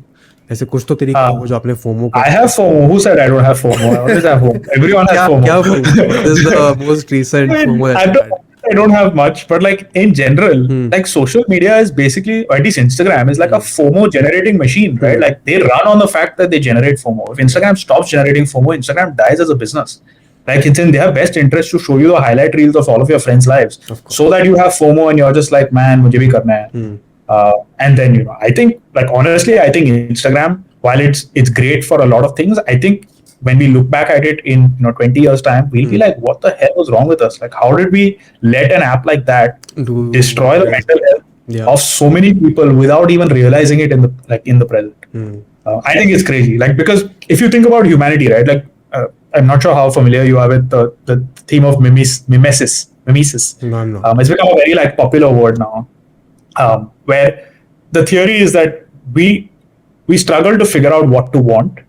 ऐसे कुछ तो तरीके uh, हो जो आपने FOMO को I अच्छे have से. FOMO. Who said I don't have FOMO? I always have FOMO. Everyone has FOMO. क्या FOMO? What is the most I recent mean, FOMO that you had? I don't have much, but like in general, Hmm. like social media is basically, or at least Instagram is like a FOMO generating machine, right? Hmm. Like they run on the fact that they generate FOMO. If Instagram stops generating FOMO, Instagram dies as a business. Like it's in their best interest to show you the highlight reels of all of your friends' lives, Of so course. that you have FOMO and you're just like, man, mujhe bhi karna hai. Hmm. And then I think like honestly, I think Instagram, while it's great for a lot of things, I think when we look back at it in 20 years time, we'll be Hmm. like, what the hell was wrong with us? Like, how did we let an app like that Do destroy the crazy. mental health Yeah. of so many people without even realizing it in the present? Hmm. I think it's crazy. Like because if you think about humanity, right? Like I'm not sure how familiar you are with the theme of mimesis. No, I'm not. It's become a very like popular word now, where the theory is that we struggle to figure out what to want,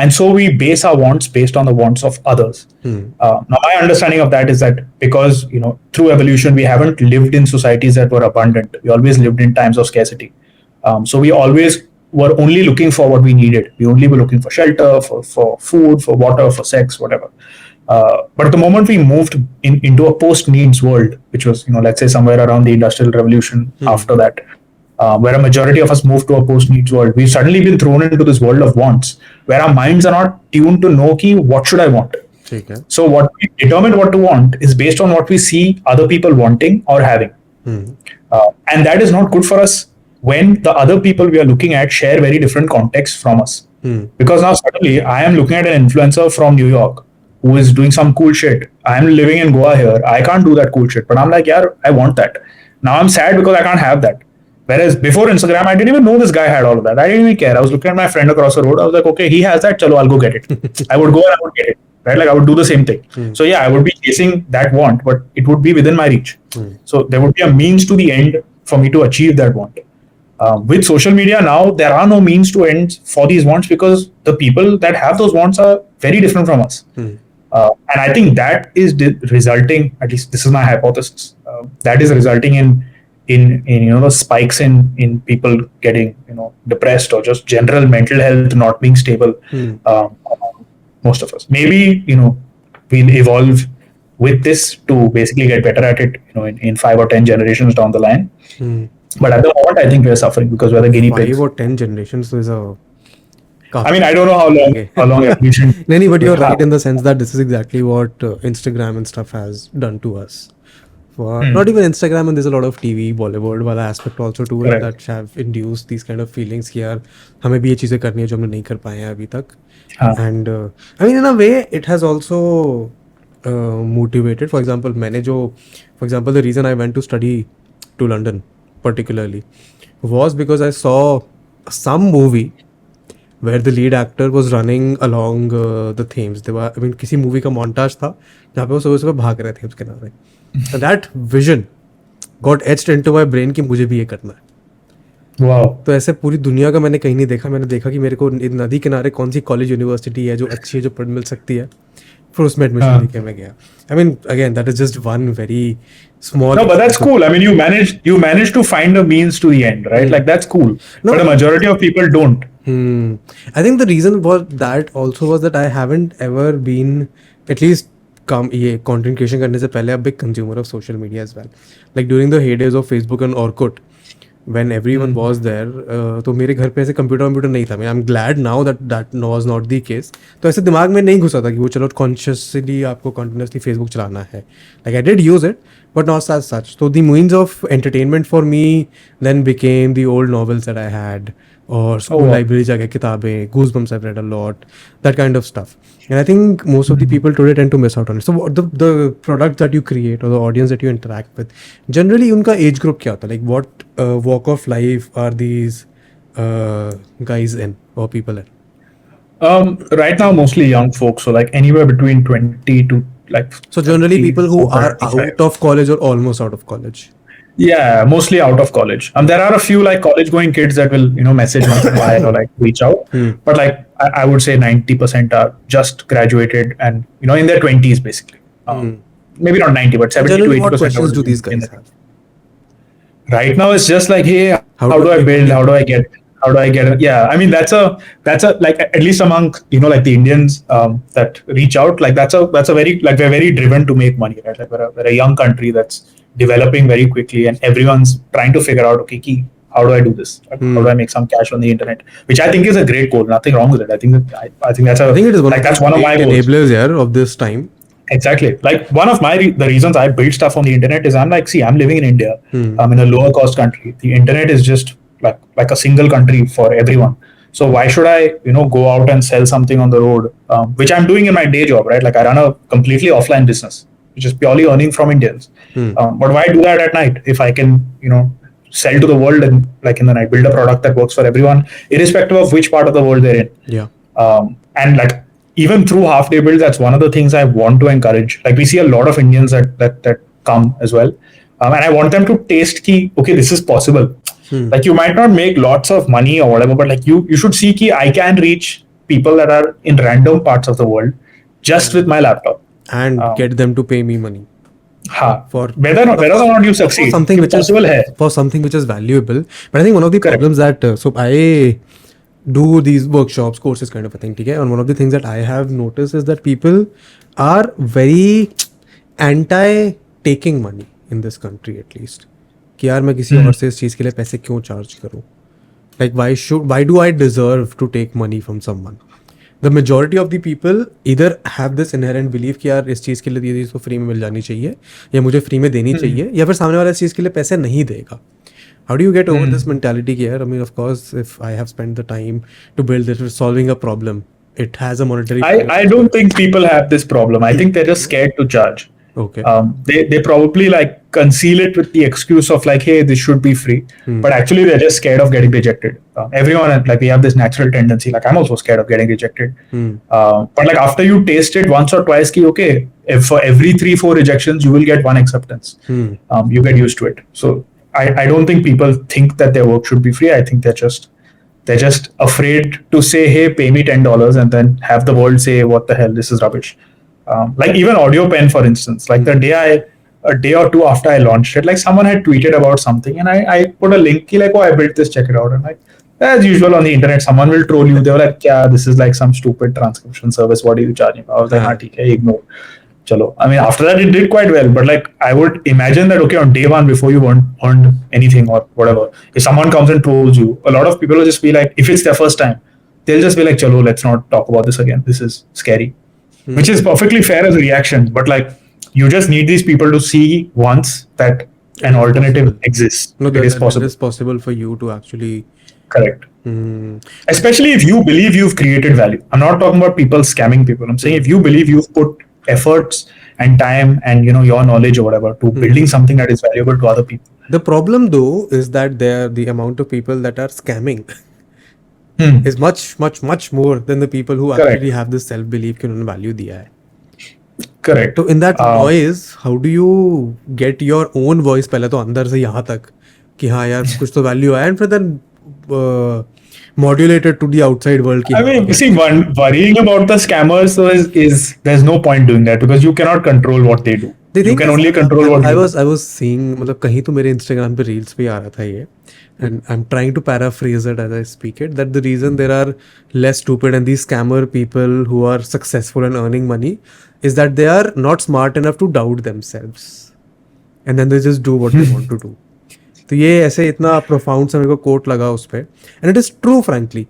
and so we base our wants based on the wants of others. Hmm. Now, my understanding of that is that because through evolution we haven't lived in societies that were abundant. We always lived in times of scarcity. So we always were only looking for what we needed. We only were looking for shelter, for food, for water, for sex, whatever. But the moment we moved into a post-needs world, which was, let's say somewhere around the Industrial Revolution after that, where a majority of us moved to a post-needs world, we've suddenly been thrown into this world of wants, where our minds are not tuned to know ki, what should I want? ठीक है. So what we determine what to want is based on what we see other people wanting or having. And that is not good for us when the other people we are looking at share very different contexts from us. Because now suddenly I am looking at an influencer from New York who is doing some cool shit. I'm living in Goa here. I can't do that cool shit. But I'm like, yeah, I want that. Now I'm sad because I can't have that. Whereas before Instagram, I didn't even know this guy had all of that. I didn't even care. I was looking at my friend across the road. I was like, okay, he has that. Chalo, I'll go get it. I would go and I would get it. Right? Like I would do the same thing. So yeah, I would be chasing that want, but it would be within my reach. So there would be a means to the end for me to achieve that want. With social media now, there are no means to end for these wants because the people that have those wants are very different from us. And I think that is resulting, at least this is my hypothesis, that is resulting in the spikes in people getting depressed or just general mental health not being stable. Most of us, maybe we'll evolve with this to basically get better at it in 5 or 10 generations down the line. But at the moment I think we're suffering because we're the guinea pigs. 5 or 10 generations is a. I mean, I don't know how long evolution. No, but you're right in the sense that this is exactly what Instagram and stuff has done to us. Not even Instagram, and there's a lot of TV, Bollywood wala aspect also to it that have induced these kind of feelings कि यार हमें भी ये चीज़ें करनी है जो हमने नहीं कर पाए हैं अभी तक. And I mean, in a way, it has also motivated. For example, the reason I went to study to London particularly was because I saw some movie where the lead actor was running along the Thames. किसी movie का montage था जहाँ पे वो सुबह सुबह भाग रहे थे उसके किनारे. And that vision got etched into my brain कि मुझे भी ये करना है. Wow. तो ऐसे पूरी दुनिया का मैंने कहीं नहीं देखा. मैंने देखा कि मेरे को नदी किनारे कौन सी कॉलेज यूनिवर्सिटी है जो अच्छी है जो पढ़ मिल सकती है. फिर उसमें एडमिशन लेके मैं गया. I mean, again, that is just one very small. No, but that's cool. I mean, you managed to find a means to the end, right? Like that's cool. No, but a majority of people don't. I think the reason for that also was that I haven't ever been, at least ये content creation करने से पहले, a big consumer of social media as well. Like during the heydays of Facebook and Orkut, when everyone was there, तो मेरे घर पे ऐसे computer नहीं था. I'm glad now that was not the case. तो ऐसे दिमाग में नहीं घुसा था कि वो चलो consciously आपको continuously Facebook चलाना है. Like I did use it, but not as such. So the means of entertainment for me then became the old novels that I had, or school library जाके किताबें, Goosebumps I've read a lot, that kind of stuff. And I think most of the people today tend to miss out on it. So the product that you create or the audience that you interact with, generally उनका age group क्या होता है? Like what walk of life are these guys in or people in? Right now, mostly young folks. So like anywhere between 20 to like So generally 30, people who are 35. out of college or almost out of college. Yeah, mostly out of college. There are a few like college going kids that will, message once in a while or like reach out. But like I would say 90% are just graduated and, in their 20s basically. Maybe not 90, but So 70 to generally, what 80% questions are do these in guys the have? right now it's just like, hey, How how do do I I make build, money? how do I get it? Yeah, I mean that's a like, at least among, like the Indians that reach out, like that's a very, like, we're very driven to make money, right? Like we're a young country that's developing very quickly, and everyone's trying to figure out, okay, key, how do I do this? Like, how do I make some cash on the internet? Which I think is a great goal. Nothing wrong with it. I think I think it is one of the that's one of great my goals. enablers here of this time. Exactly. Like one of the reasons I build stuff on the internet is I'm like, see, I'm living in India. I'm in a lower cost country. The internet is just like a single country for everyone. So why should I, go out and sell something on the road, which I'm doing in my day job, right? Like I run a completely offline business, which is purely earning from Indians. But why do that at night if I can, sell to the world and like in the night, build a product that works for everyone, irrespective of which part of the world they're in. Yeah. And like even through half day builds, that's one of the things I want to encourage. Like we see a lot of Indians that come as well, and I want them to taste key. Okay, this is possible. Like you might not make lots of money or whatever, but like you should see key. I can reach people that are in random parts of the world just with my laptop And get them to pay me money. For whether or not you succeed, for something which is possible hai. for something which is valuable. But I think one of the Correct. problems that so I do these workshops, courses kind of a thing, okay? And one of the things that I have noticed is that people are very anti taking money in this country at least. कि यार मैं किसी और से इस चीज़ के लिए पैसे क्यों चार्ज करूँ? Like why do I deserve to take money from someone? The majority of the people either have this inherent belief कि यार इस चीज़ के लिए ये चीज़ को फ्री में मिल जानी चाहिए या मुझे फ्री में देनी चाहिए या फिर सामने वाला इस चीज़ के लिए पैसे नहीं देगा. How do you get over this mentality here? I mean, of course, if I have spent the time to build this, solving a problem, it has a monetary. I don't think people have this problem. I think they're just scared to charge. Okay. They probably like conceal it with the excuse of like, hey, this should be free, but actually they're just scared of getting rejected. Everyone, like, we have this natural tendency. Like I'm also scared of getting rejected. But like after you taste it once or twice, okay, if for every 3-4 rejections you will get one acceptance. You get used to it. So I don't think people think that their work should be free. I think they're just afraid to say, hey, pay me $10, and then have the world say, what the hell, this is rubbish. Like even Audio Pen, for instance, like a day or two after I launched it, like someone had tweeted about something, and I put a link, like, oh, I built this, check it out. And like, as usual on the internet, someone will troll you. They were like, yeah, this is like some stupid transcription service. What are you charging? I was like, okay, ignore. Chalo. I mean, after that, it did quite well. But like, I would imagine that, okay, on day one, before you earned anything or whatever, if someone comes and trolls you, a lot of people will just be like, if it's their first time, they'll just be like, chalo, let's not talk about this again. This is scary. Which is perfectly fair as a reaction. But like, you just need these people to see once that an alternative exists. No, it is possible. It is possible for you to actually. Correct. Especially if you believe you've created value. I'm not talking about people scamming people. I'm saying if you believe you've put efforts and time and your knowledge or whatever to building something that is valuable to other people. The problem though is that the amount of people that are scamming is much more than the people who actually have this self belief कि उन्होंने value दिया है. Correct. So in that noise, how do you get your own voice पहले तो अंदर से यहाँ तक कि हाँ यार कुछ तो value है, and then modulated to the outside world. I mean, see, worrying about the scammers is there's no point doing that because you cannot control what they do. You can only control what I was seeing, मतलब कहीं तो मेरे Instagram पे reels पे आ रहा था ये, and I'm trying to paraphrase it as I speak it, that the reason there are less stupid and these scammer people who are successful and earning money is that they are not smart enough to doubt themselves, and then they just do what they want to do. तो ये ऐसे इतना profound सा मेरे को quote लगा उस पे, and it is true, frankly.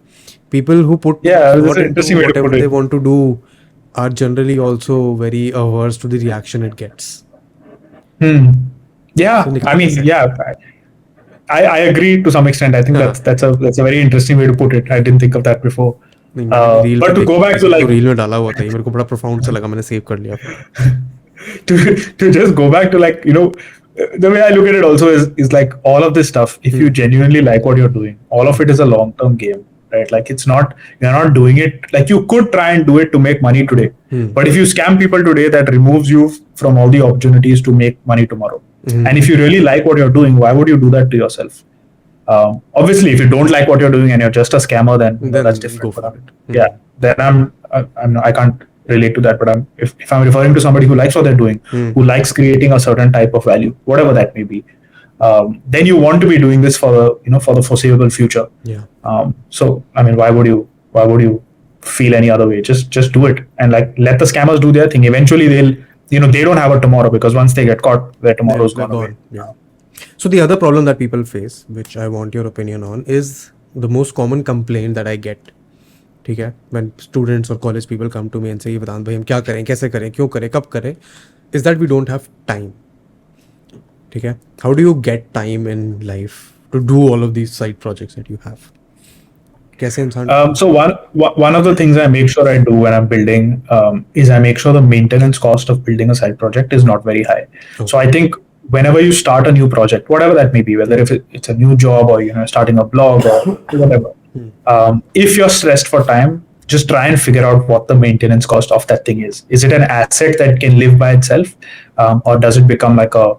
People who put whatever they want to do are generally also very averse to the reaction it gets. Yeah, I mean, yeah, I agree to some extent. I think that's a very interesting way to put it. I didn't think of that before. But to go back to like reel में डाला हुआ था, मेरे को बड़ा profound सा लगा, मैंने save कर लिया. to just go back to like, the way I look at it also is like all of this stuff, if you genuinely like what you're doing, all of it is a long-term game, right? Like you're not doing it. Like you could try and do it to make money today, but if you scam people today, that removes you from all the opportunities to make money tomorrow. And if you really like what you're doing, why would you do that to yourself? Obviously, if you don't like what you're doing and you're just a scammer, then that's Then go different. for it. Yeah, then I can't relate to that. But if I'm referring to somebody who likes what they're doing, who likes creating a certain type of value, whatever that may be, then you want to be doing this for the foreseeable future. Yeah. So I mean, why would you feel any other way? Just do it and like let the scammers do their thing. Eventually, they don't have a tomorrow, because once they get caught, their tomorrow's They're gone away. Yeah. So the other problem that people face, which I want your opinion on, is the most common complaint that I get. ठीक है, when students or college people come to me and say, वेदांत भाई हम क्या करें, कैसे करें, क्यों करें, कब करें, is that we don't have time. ठीक है, how do you get time in life to do all of these side projects that you have? कैसे इंसान So one of the things I make sure I do when I'm building is I make sure the maintenance cost of building a side project is not very high. Okay. So I think whenever you start a new project, whatever that may be, whether if it's a new job or starting a blog or whatever, if you're stressed for time, just try and figure out what the maintenance cost of that thing is. Is it an asset that can live by itself, or does it become like a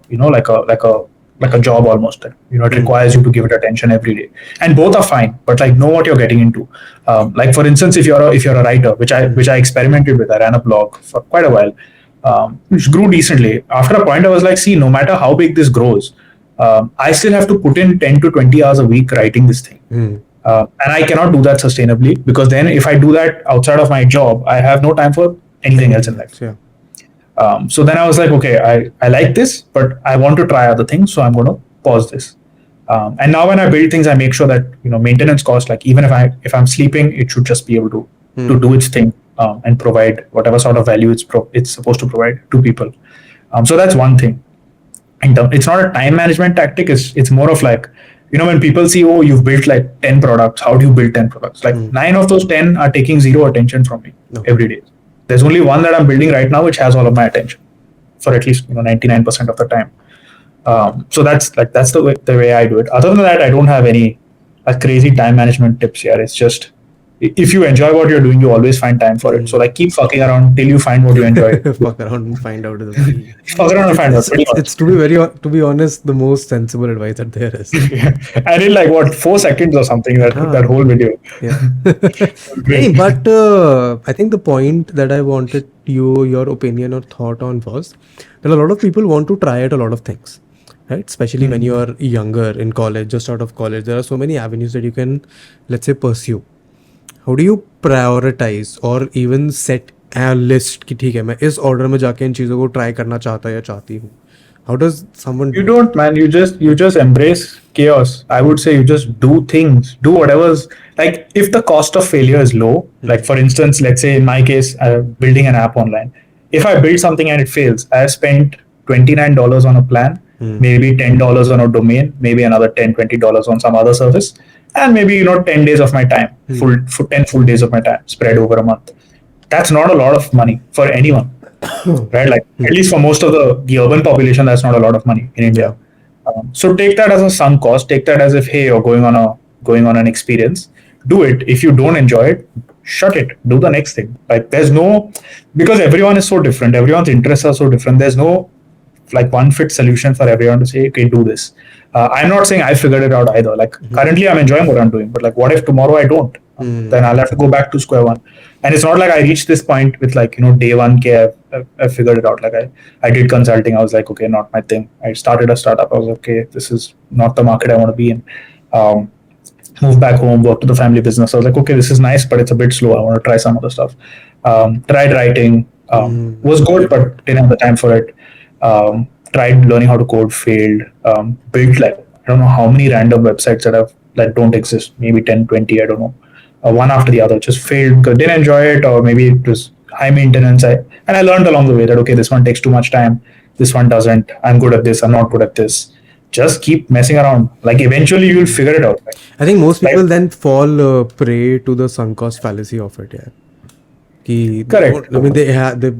job almost? It requires you to give it attention every day, and both are fine. But like, know what you're getting into. Like for instance, if you're a writer, which I experimented with, I ran a blog for quite a while, which grew decently. After a point, I was like, see, no matter how big this grows, I still have to put in 10 to 20 hours a week writing this thing. And I cannot do that sustainably, because then if I do that outside of my job, I have no time for anything else in life. Yeah. So then I was like, okay, I like this, but I want to try other things, so I'm going to pause this. And now when I build things, I make sure that maintenance cost, like even if I'm sleeping, it should just be able to do its thing and provide whatever sort of value it's supposed to provide to people. So that's one thing. It's not a time management tactic. It's more of like, when people see, oh, you've built like 10 products, how do you build 10 products? Like 9 of those 10 are taking zero attention from me every day. There's only one that I'm building right now, which has all of my attention for at least 99% of the time. So that's the way I do it. Other than that, I don't have any crazy time management tips here. It's just, if you enjoy what you're doing, you always find time for it. So like, keep fucking around till you find what you enjoy. Fuck around and find out. Fuck around and find out. It's to be honest, the most sensible advice that there is. I did like 4 seconds or something that whole video. Yeah. Hey, but I think the point that I wanted your opinion or thought on was that a lot of people want to try out a lot of things, right? Especially when you are younger, in college, just out of college, there are so many avenues that you can, let's say, pursue. How do you prioritize or even set a list कि ठीक है, मैं इस order में जाके इन चीज़ों को try करना चाहता या चाहती हूँ? How does someone You don't, man. You just embrace chaos. I would say you just do things, do whatever's like. If the cost of failure is low, like for instance, let's say in my case, building an app online. If I build something and it fails, I have spent $29 on a plan, maybe $10 on a domain, maybe another $10-20 on some other service, and maybe 10 days of my time, 10 full days of my time spread over a month. That's not a lot of money for anyone. Right, like at least for most of the urban population, that's not a lot of money in India. So take that as a sunk cost. Take that as if, hey, you're going on an experience. Do it. If you don't enjoy it, shut it. Do the next thing. Like because everyone is so different. Everyone's interests are so different. There's no like one fit solution for everyone to say, okay, do this. I'm not saying I figured it out either. Like currently I'm enjoying what I'm doing, but like what if tomorrow I don't? Then I'll have to go back to square one. And it's not like I reached this point with like, day one, I figured it out. Like I did consulting. I was like, okay, not my thing. I started a startup. I was like, okay, this is not the market I want to be in. Moved back home, worked to the family business. I was like, okay, this is nice, but it's a bit slow. I want to try some other stuff. Tried writing, was good, but didn't have the time for it. Tried learning how to code, failed. Built like, I don't know how many random websites that don't exist, maybe 10, 20, I don't know. One after the other, just failed because didn't enjoy it, or maybe it was high maintenance. And I learned along the way that, okay, this one takes too much time. This one doesn't. I'm good at this. I'm not good at this. Just keep messing around. Like eventually you'll figure it out. I think most people then fall prey to the sunk cost fallacy of it. Yeah. Ki they Correct. don't. I mean, they have the.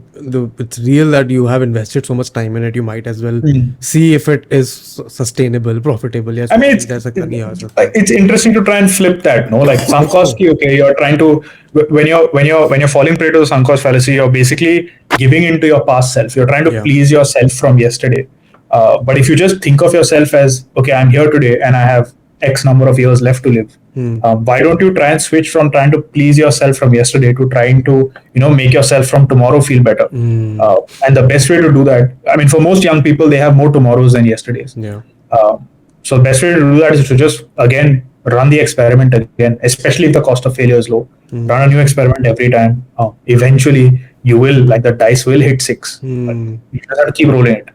It's real that you have invested so much time in it. You might as well Mm. see if it is sustainable, profitable. Yes, I mean, वाकई जा सकता नहीं आ सकता. it's interesting to try and flip that, no? Like sunk cost, okay, you're trying to when you're falling prey to the sunk cost fallacy, you're basically giving into your past self. You're trying to Yeah. please yourself from yesterday. But if you just think of yourself as, okay, I'm here today and I have X number of years left to live. Why don't you try and switch from trying to please yourself from yesterday to trying to make yourself from tomorrow feel better? And the best way to do that, I mean, for most young people, they have more tomorrows than yesterdays. Yeah. So the best way to do that is to just again run the experiment again, especially if the cost of failure is low. Run a new experiment every time. Eventually, you will, like, the dice will hit 6. But you just have to keep rolling it.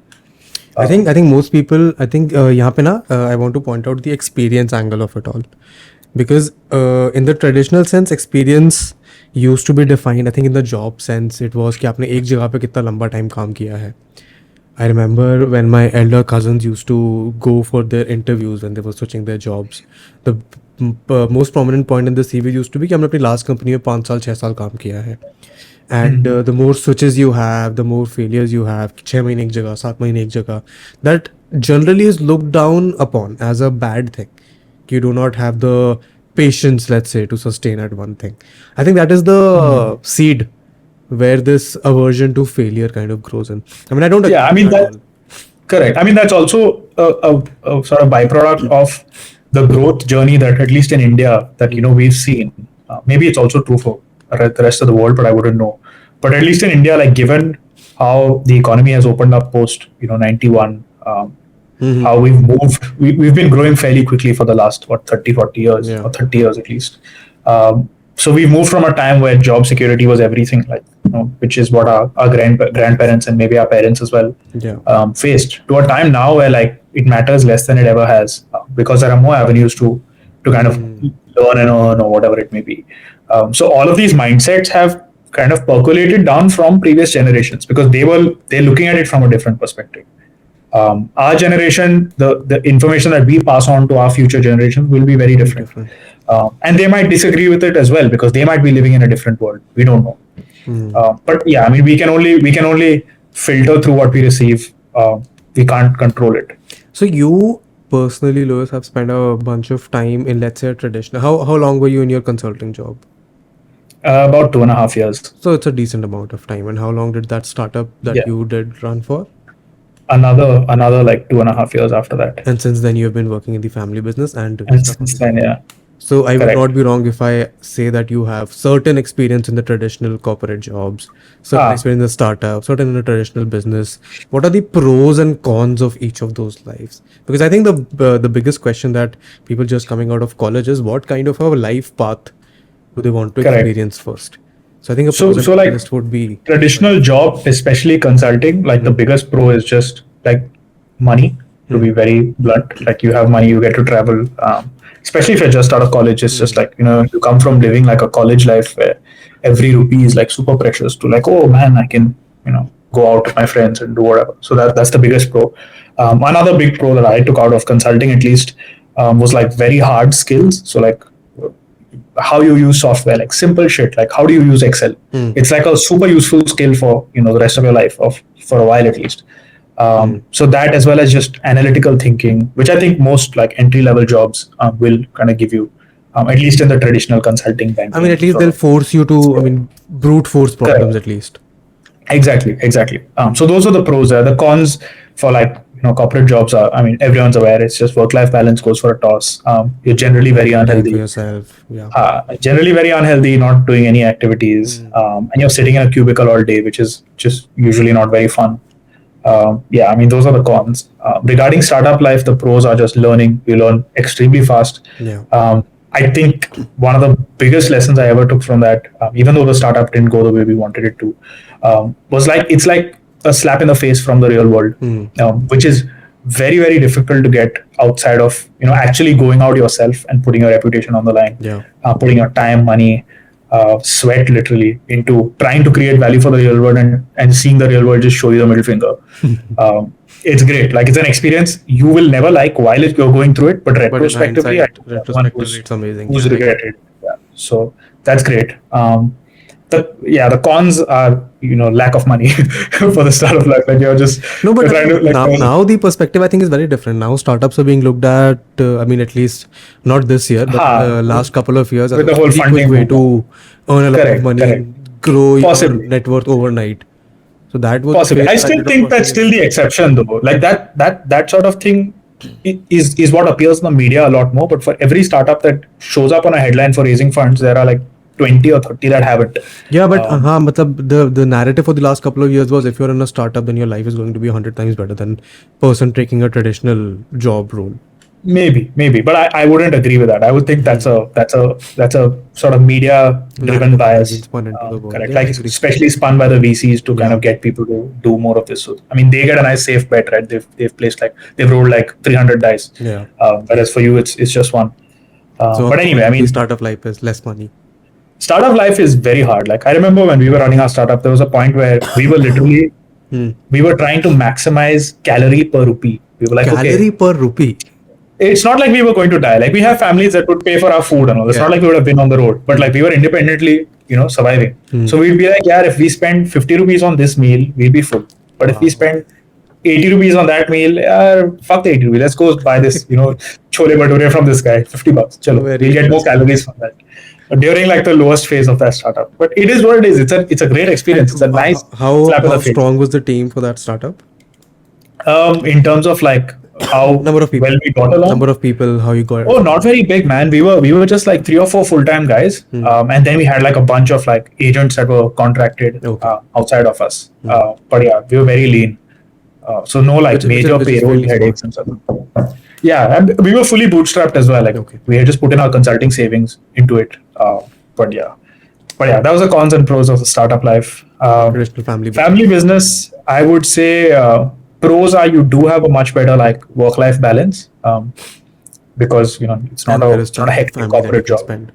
I think most people. I think यहाँ पे ना I want to point out the experience angle of it all, because in the traditional sense, experience used to be defined. I think in the job sense, it was कि आपने एक जगह पे कितना लंबा time काम किया है. I remember when my elder cousins used to go for their interviews when they were switching their jobs. The most prominent point in the CV used to be कि हमने अपनी last company में 5 साल 6 साल काम किया है. And the more switches you have, the more failures you have. 6 महीने एक जगह, 7 महीने एक जगह. That generally is looked down upon as a bad thing. You do not have the patience, let's say, to sustain at one thing. I think that is the seed where this aversion to failure kind of grows in. I mean, I don't. Yeah, I mean that. Correct. I mean, that's also a sort of byproduct of the growth journey that, at least in India, that we've seen. Maybe it's also true for the rest of the world, but I wouldn't know. But at least in India, like, given how the economy has opened up post 91, how we've moved, we've been growing fairly quickly for the last 30, 40 years, or 30 years at least. So we've moved from a time where job security was everything, like, which is what our grandparents and maybe our parents as well faced, to a time now where, like, it matters less than it ever has, because there are more avenues to kind of learn and earn, or whatever it may be. So all of these mindsets have kind of percolated down from previous generations, because they're looking at it from a different perspective. Our generation, the information that we pass on to our future generations will be very different. And they might disagree with it as well, because they might be living in a different world. We don't know. But yeah, I mean, we can only filter through what we receive. We can't control it. So you personally, Louis, have spent a bunch of time in, let's say, a traditional. How long were you in your consulting job? About 2.5 years. So it's a decent amount of time. And how long did that startup that you did run for? Another like 2.5 years after that. And since then, you have been working in the family business and since then, yeah. So I would not be wrong if I say that you have certain experience in the traditional corporate jobs, certain experience in the startup, certain in the traditional business. What are the pros and cons of each of those lives? Because I think the biggest question that people just coming out of college is, what kind of a life path do they want to experience first? So I think a pros and cons list would be traditional job, especially consulting. Like the biggest pro is just like money. To be very blunt, like, you have money, you get to travel. Especially if you're just out of college, it's just like, you come from living like a college life where every rupee is like super precious, to like, oh man, I can, go out with my friends and do whatever. So that's the biggest pro. Another big pro that I took out of consulting, at least, was like very hard skills. So like how you use software, like simple shit, like how do you use Excel? It's like a super useful skill for, the rest of your life, for a while at least. So that, as well as just analytical thinking, which I think most like entry-level jobs will kind of give you, at least in the traditional consulting bank. I mean, at least they'll force you to, brute force problems at least. Exactly. So those are the pros. The cons for like, corporate jobs are, I mean, everyone's aware, it's just work-life balance goes for a toss. You're generally very unhealthy. For yourself, generally very unhealthy, not doing any activities, and you're sitting in a cubicle all day, which is just usually not very fun. I mean, those are the cons. Regarding startup life, the pros are just learning. You learn extremely fast. I think one of the biggest lessons I ever took from that, even though the startup didn't go the way we wanted it to, was like, it's like a slap in the face from the real world, which is very, very difficult to get outside of, actually going out yourself and putting your reputation on the line, putting your time, money, sweat literally into trying to create value for the real world, and seeing the real world just show you the middle finger. It's great. Like, it's an experience you will never like while you're going through it, but retrospectively, it's amazing. Who's regretted. Yeah. So that's great. the cons are, lack of money for the startup life. Like you're just No, but you're trying to like now the perspective I think is very different. Now startups are being looked at. I mean, at least not this year, but ha last couple of years, as with a the whole very quick funding way movement. to earn a lot of Correct, money correct. and grow your Possibly. net worth overnight. So that was the Possibly. phase I that I still did not think that's personally still agree. the exception though. Like that sort of thing is what appears in the media a lot more. But for every startup that shows up on a headline for raising funds, there are like 20 or 30 that haven't. Yeah, but matlab, the narrative for the last couple of years was if you're in a startup, then your life is going to be 100 times better than person taking a traditional job role. Maybe, but I wouldn't agree with that. I would think that's a sort of media driven Narrative that has been bias. spun into the world. Correct, Yeah, I like agree. especially spun by the VCs to kind Yeah. of get people to do more of this. So I mean, they get a nice safe bet, right? They've placed like they've rolled like 300 dice, Yeah. whereas for you it's just one. So a But anyway, con I of the mean, startup life is less money. startup life is very hard. Like I remember when we were running our startup, there was a point where we were literally we were trying to maximize calorie per rupee. We were like, okay, Calorie per rupee. it's not like we were going to die. Like we have families that would pay for our food and all. It's not Yeah. like we would have been on the road, but like we were independently, surviving. So we'd be like, yeah, if we spend 50 rupees on this meal, we'll be full. But if we Wow. spend 80 rupees on that meal, fuck the 80 rupees. Let's go buy this, chole bhature from this guy, 50 bucks. Chalo, Very we'll get more interesting. calories from that. During like the lowest phase of that startup. But it is what it is. It's a great experience. It's a And nice how slap in the face. strong was the team for that startup? In terms of like how Number of people. well we got along. Number of people, how you got Oh, it. not very big, man. We were just like 3 or 4 full-time guys, and then we had like a bunch of like agents that were contracted Okay. outside of us. But yeah, we were very lean, so no like major Which is payroll fairly headaches smart. and stuff. Yeah, and we were fully bootstrapped as well. Like Okay. we had just put in our consulting savings into it. But yeah, that was the cons and pros of the startup life. Traditional family business. Family business, I would say pros are you do have a much better like work-life balance. Because it's not And a there is it's not a time with hectic family that you corporate can job. spend.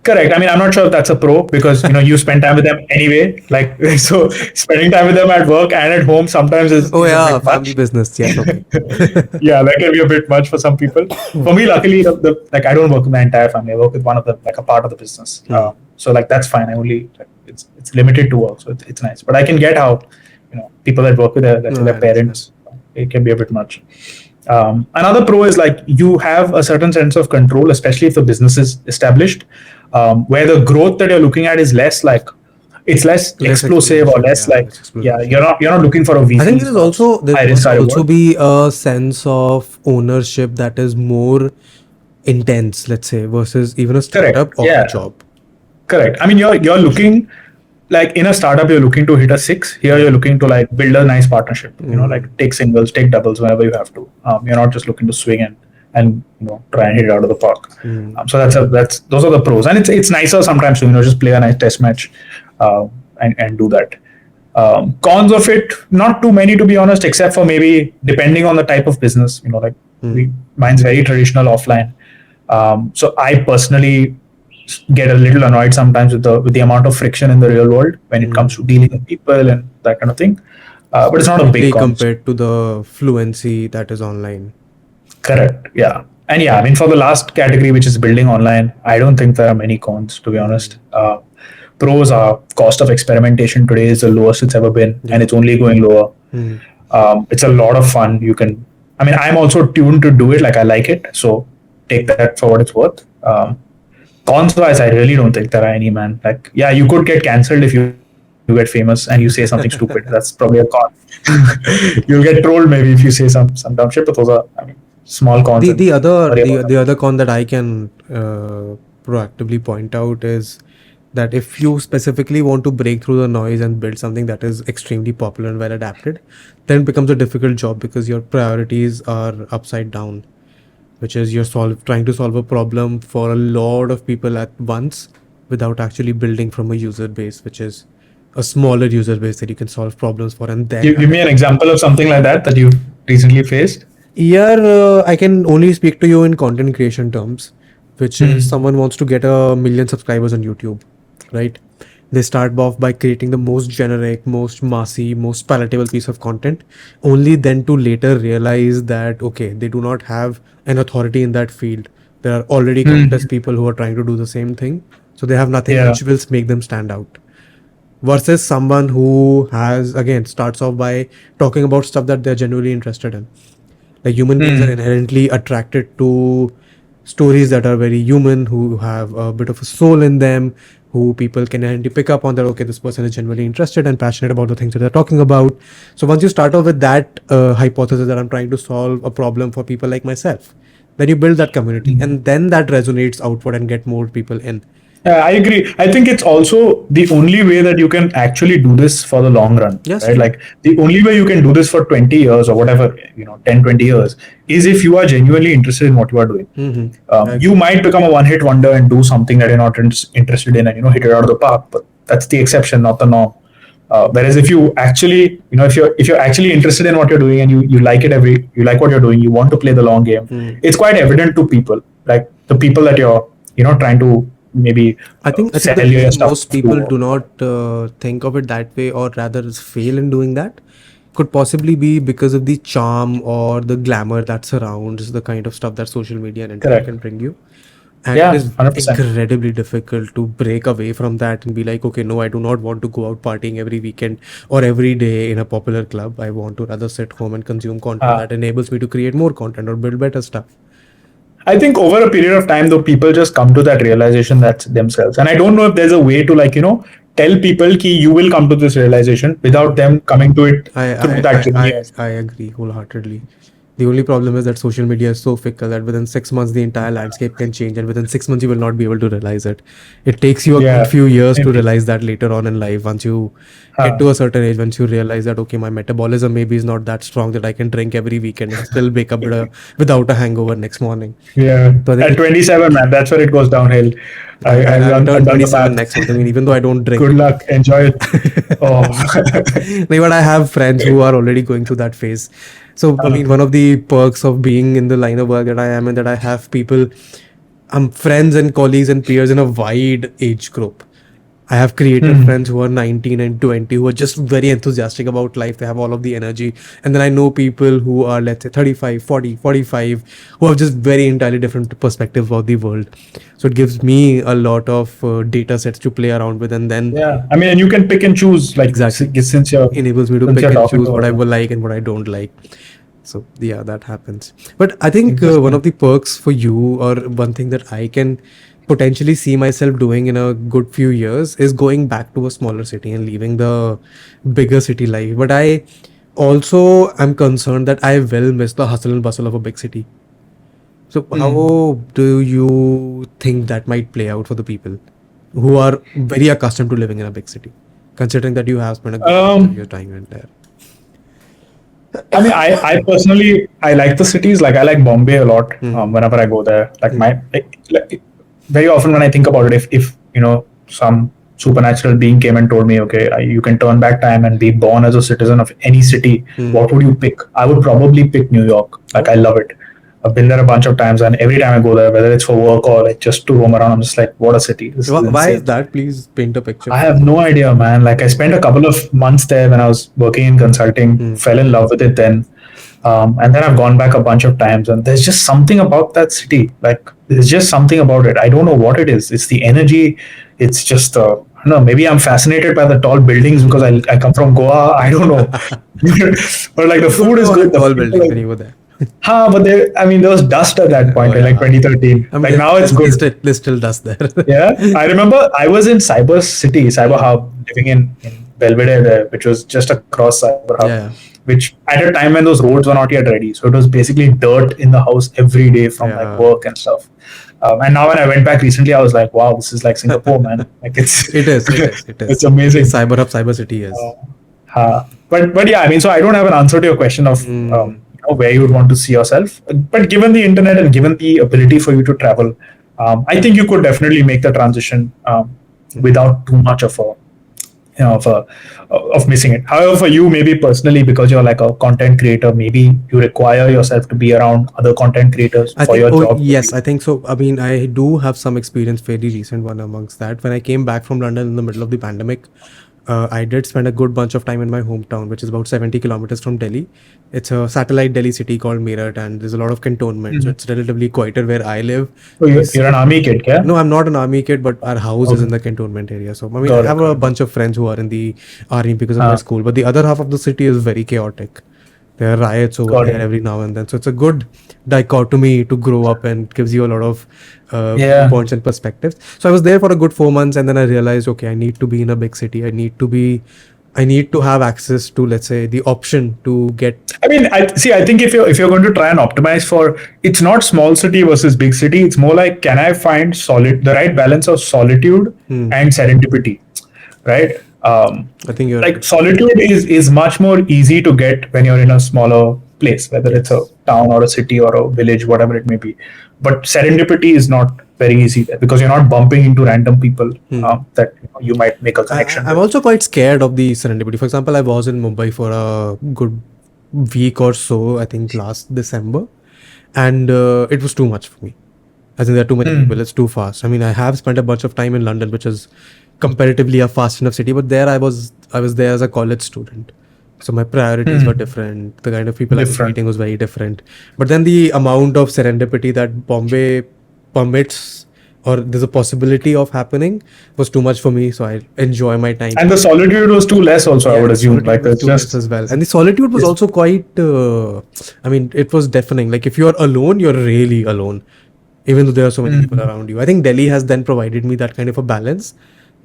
Correct. I mean, I'm not sure if that's a pro because you spend time with them anyway. Like so, spending time with them at work and at home sometimes Oh is a yeah, bit family much. business. Yes, okay. Yeah, that can be a bit much for some people. For me, luckily, like I don't work with my entire family. I work with one of them, like a part of the business. So like that's fine. I only it's limited to work, so it's nice. But I can get how people that work with let's say No, I their understand. parents, it can be a bit much. Another pro is like you have a certain sense of control, especially if the business is established, where the growth that you're looking at is less like it's less Less explosive or exponential. less Yeah, like less explosive. you're not looking for a I think VC there is sort also of high risk must high also reward. be a sense of ownership that is more intense, let's say, versus even a Correct. startup or a Yeah. job. Correct. I mean, you're looking like in a startup, you're looking to hit a 6. Here, you're looking to like build a nice partnership. Like take singles, take doubles whenever you have to. You're not just looking to swing and try and hit it out of the park. So that's those are the pros, and it's nicer sometimes to just play a nice test match, and do that. Cons of it, not too many to be honest, except for maybe depending on the type of business. Like mine's very traditional offline. So I personally get a little annoyed sometimes with the amount of friction in the real world when it comes to dealing with people and that kind of thing. But it's not a big Especially con. compared to the fluency that is online. Correct. Yeah. And yeah, I mean, for the last category, which is building online, I don't think there are many cons, to be honest. Pros are cost of experimentation today is the lowest it's ever been, and it's only going lower. It's a lot of fun. I mean, I'm also tuned to do it. Like, I like it. So take that for what it's worth. Cons wise, I really don't think there are any, man. Like, yeah, you could get cancelled if you get famous and you say something stupid. That's probably a con. You'll get trolled maybe if you say some dumb shit, but those are, I mean, small cons. The other Worry about the other con that I can proactively point out is that if you specifically want to break through the noise and build something that is extremely popular and well adapted, then it becomes a difficult job because your priorities are upside down, which is you're trying to solve a problem for a lot of people at once without actually building from a user base, which is a smaller user base that you can solve problems for. And then Give me an example of something like that you recently faced. here, I can only speak to you in content creation terms, which is someone wants to get 1 million subscribers on YouTube, right? They start off by creating the most generic, most massy, most palatable piece of content, only then to later realize that, okay, they do not have an authority in that field. There are already countless people who are trying to do the same thing. So they have nothing Yeah. which will make them stand out. Versus someone who has, again, starts off by talking about stuff that they're genuinely interested in. Like human beings are inherently attracted to stories that are very human, who have a bit of a soul in them, who people can inherently pick up on that, okay, this person is genuinely interested and passionate about the things that they're talking about. So once you start off with that hypothesis that I'm trying to solve a problem for people like myself, then you build that community, and then that resonates outward and get more people in. Yeah, I agree. I think it's also the only way that you can actually do this for the long run, Yes, right? true. Like the only way you can do this for 20 years or whatever, 10, 20 years is if you are genuinely interested in what you are doing. I You agree. might become a one-hit wonder and do something that you're not interested in and, hit it out of the park, but that's the exception, not the norm. Whereas if you actually, if you're actually interested in what you're doing and you like you like what you're doing, you want to play the long game, it's quite evident to people, like the people that you're, trying to maybe I think the sell your reason stuff most to. people do not think of it that way, or rather fail in doing that, could possibly be because of the charm or the glamour that surrounds the kind of stuff that social media and internet Correct. can bring you. And it Yeah, is 100%. incredibly difficult to break away from that and be like, okay, no, I do not want to go out partying every weekend or every day in a popular club. I want to rather sit home and consume content Uh, that enables me to create more content or build better stuff. I think over a period of time, though, people just come to that realization that's themselves. And I don't know if there's a way to, like, tell people ki you will come to this realization without them coming to it I through I that I journey. I, I agree wholeheartedly. The only problem is that social media is so fickle that within 6 months the entire landscape can change, and within 6 months you will not be able to realize it. It takes you a good Yeah. few years to Maybe. realize that later on in life. Once you get Huh. to a certain age, once you realize that okay, my metabolism maybe is not that strong that I can drink every weekend and still wake up without a hangover next morning. Yeah. So I think At 27, man, that's where it goes downhill. I'll I've turn done the 27 math. next month. I mean, even though I don't Good drink. luck. Enjoy it. Oh. No, but I have friends who are already going through that phase. So, I mean, one of the perks of being in the line of work that I am in, that I have people, friends and colleagues and peers in a wide age group. I have creator Hmm. friends who are 19 and 20 who are just very enthusiastic about life. They have all of the energy. And then I know people who are, let's say, 35, 40, 45, who have just very entirely different perspectives about the world. So it gives me a lot of data sets to play around with. And then Yeah. I mean, and you can pick and choose, like, exactly enables me to since pick you're and talking choose what about I it. will like and what I don't like. So yeah, that happens. But I think one Interesting. of the perks for you, or one thing that I can potentially see myself doing in a good few years, is going back to a smaller city and leaving the bigger city life. But I also am concerned that I will miss the hustle and bustle of a big city. So how do you think that might play out for the people who are very accustomed to living in a big city, considering that you have spent a good amount of Um, your time in there? I mean, I personally, I like the cities. Like, I like Bombay a lot. Hmm. Whenever I go there, like Hmm. like, very often when I think about it, if some supernatural being came and told me, okay, you can turn back time and be born as a citizen of any city, Hmm. what would you pick? I would probably pick New York. Like, I Oh. love it. I've been there a bunch of times, and every time I go there, whether it's for work or like just to roam around, I'm just like, what a city! This is Why is insane. that? Please paint a picture I for have me. no idea, man. Like, I spent a couple of months there when I was working in consulting, Hmm. fell in love with it then. And then I've gone back a bunch of times, and there's just something about that city. Like, there's just something about it. I don't know what it is. It's the energy. It's just, I don't know. Maybe I'm fascinated by the tall buildings because I come from Goa. I don't know. But like, the You don't food know is all the good. The tall people, buildings when like, you were there. but I mean, there was dust at that Oh point in like yeah. 2013. I mean, Like, now it's good. there's still dust there. Yeah, I remember I was in Cyber City, Cyber Hmm. Hub, living in Belvedere there, which was just across Cyber Hub, Yeah, which at a time when those roads were not yet ready. So it was basically dirt in the house every day from like yeah. work and stuff. And now when I went back recently, I was like, wow, this is like Singapore, man. Like, it's It is. It is. It it's is. amazing. Cyber Hub, Cyber City Uh, is. but yeah, I mean, so I don't have an answer to your question of Hmm. where you would want to see yourself. But given the internet and given the ability for you to travel, I think you could definitely make the transition without too much of a of missing it. However, for you, maybe personally, because you're like a content creator, maybe you require yourself to be around other content creators I for think, your oh job to yes, be. I think so. I mean, I do have some experience, fairly recent one amongst that. When I came back from London in the middle of the pandemic, I did spend a good bunch of time in my hometown, which is about 70 kilometers from Delhi. It's a satellite Delhi city called Meerut, and there's a lot of cantonment, so Mhm. it's relatively quieter where I live. So These you're an army kid, yeah? No, I'm not an army kid, but our house is Okay. in the cantonment area. So, I mean, I Got it, have a got it. bunch of friends who are in the army because of my Uh, school, but the other half of the city is very chaotic. There are riots over got there it. every now and then. So, it's a good dichotomy to grow up and gives you a lot of Yeah. viewpoints and perspectives. So, I was there for a good 4 months, and then I realized, okay, I need to be in a big city. I need to have access to, let's say, the option to get. I mean, I think if you're going to try and optimize for, it's not small city versus big city. It's more like, can I find the right balance of solitude Hmm, and serendipity, right? I think you're Like right. solitude is much more easy to get when you're in a smaller place, whether it's a Yes. town or a city or a village, whatever it may be. But serendipity is not very easy there because you're not bumping into random people Hmm. that you might make a connection I'm with. also quite scared of the serendipity. For example, I was in Mumbai for a good week or so, I think last December, and it was too much for me. I think there are too many Hmm. people, it's too fast. I mean, I have spent a bunch of time in London, which is comparatively a fast enough city, but there I was there as a college student. So my priorities were Hmm. different. The kind of people I was Different. meeting was very different. But then the amount of serendipity that Bombay permits or there's a possibility of happening was too much for me. So I enjoy my time. And the solitude was too less also, I Yeah, would the assume. solitude Like was it's too less just as well. And the solitude was it's, also quite, I mean, it was deafening. Like if you're alone, you're really alone, even though there are so many people mm. around you. I think Delhi has then provided me that kind of a balance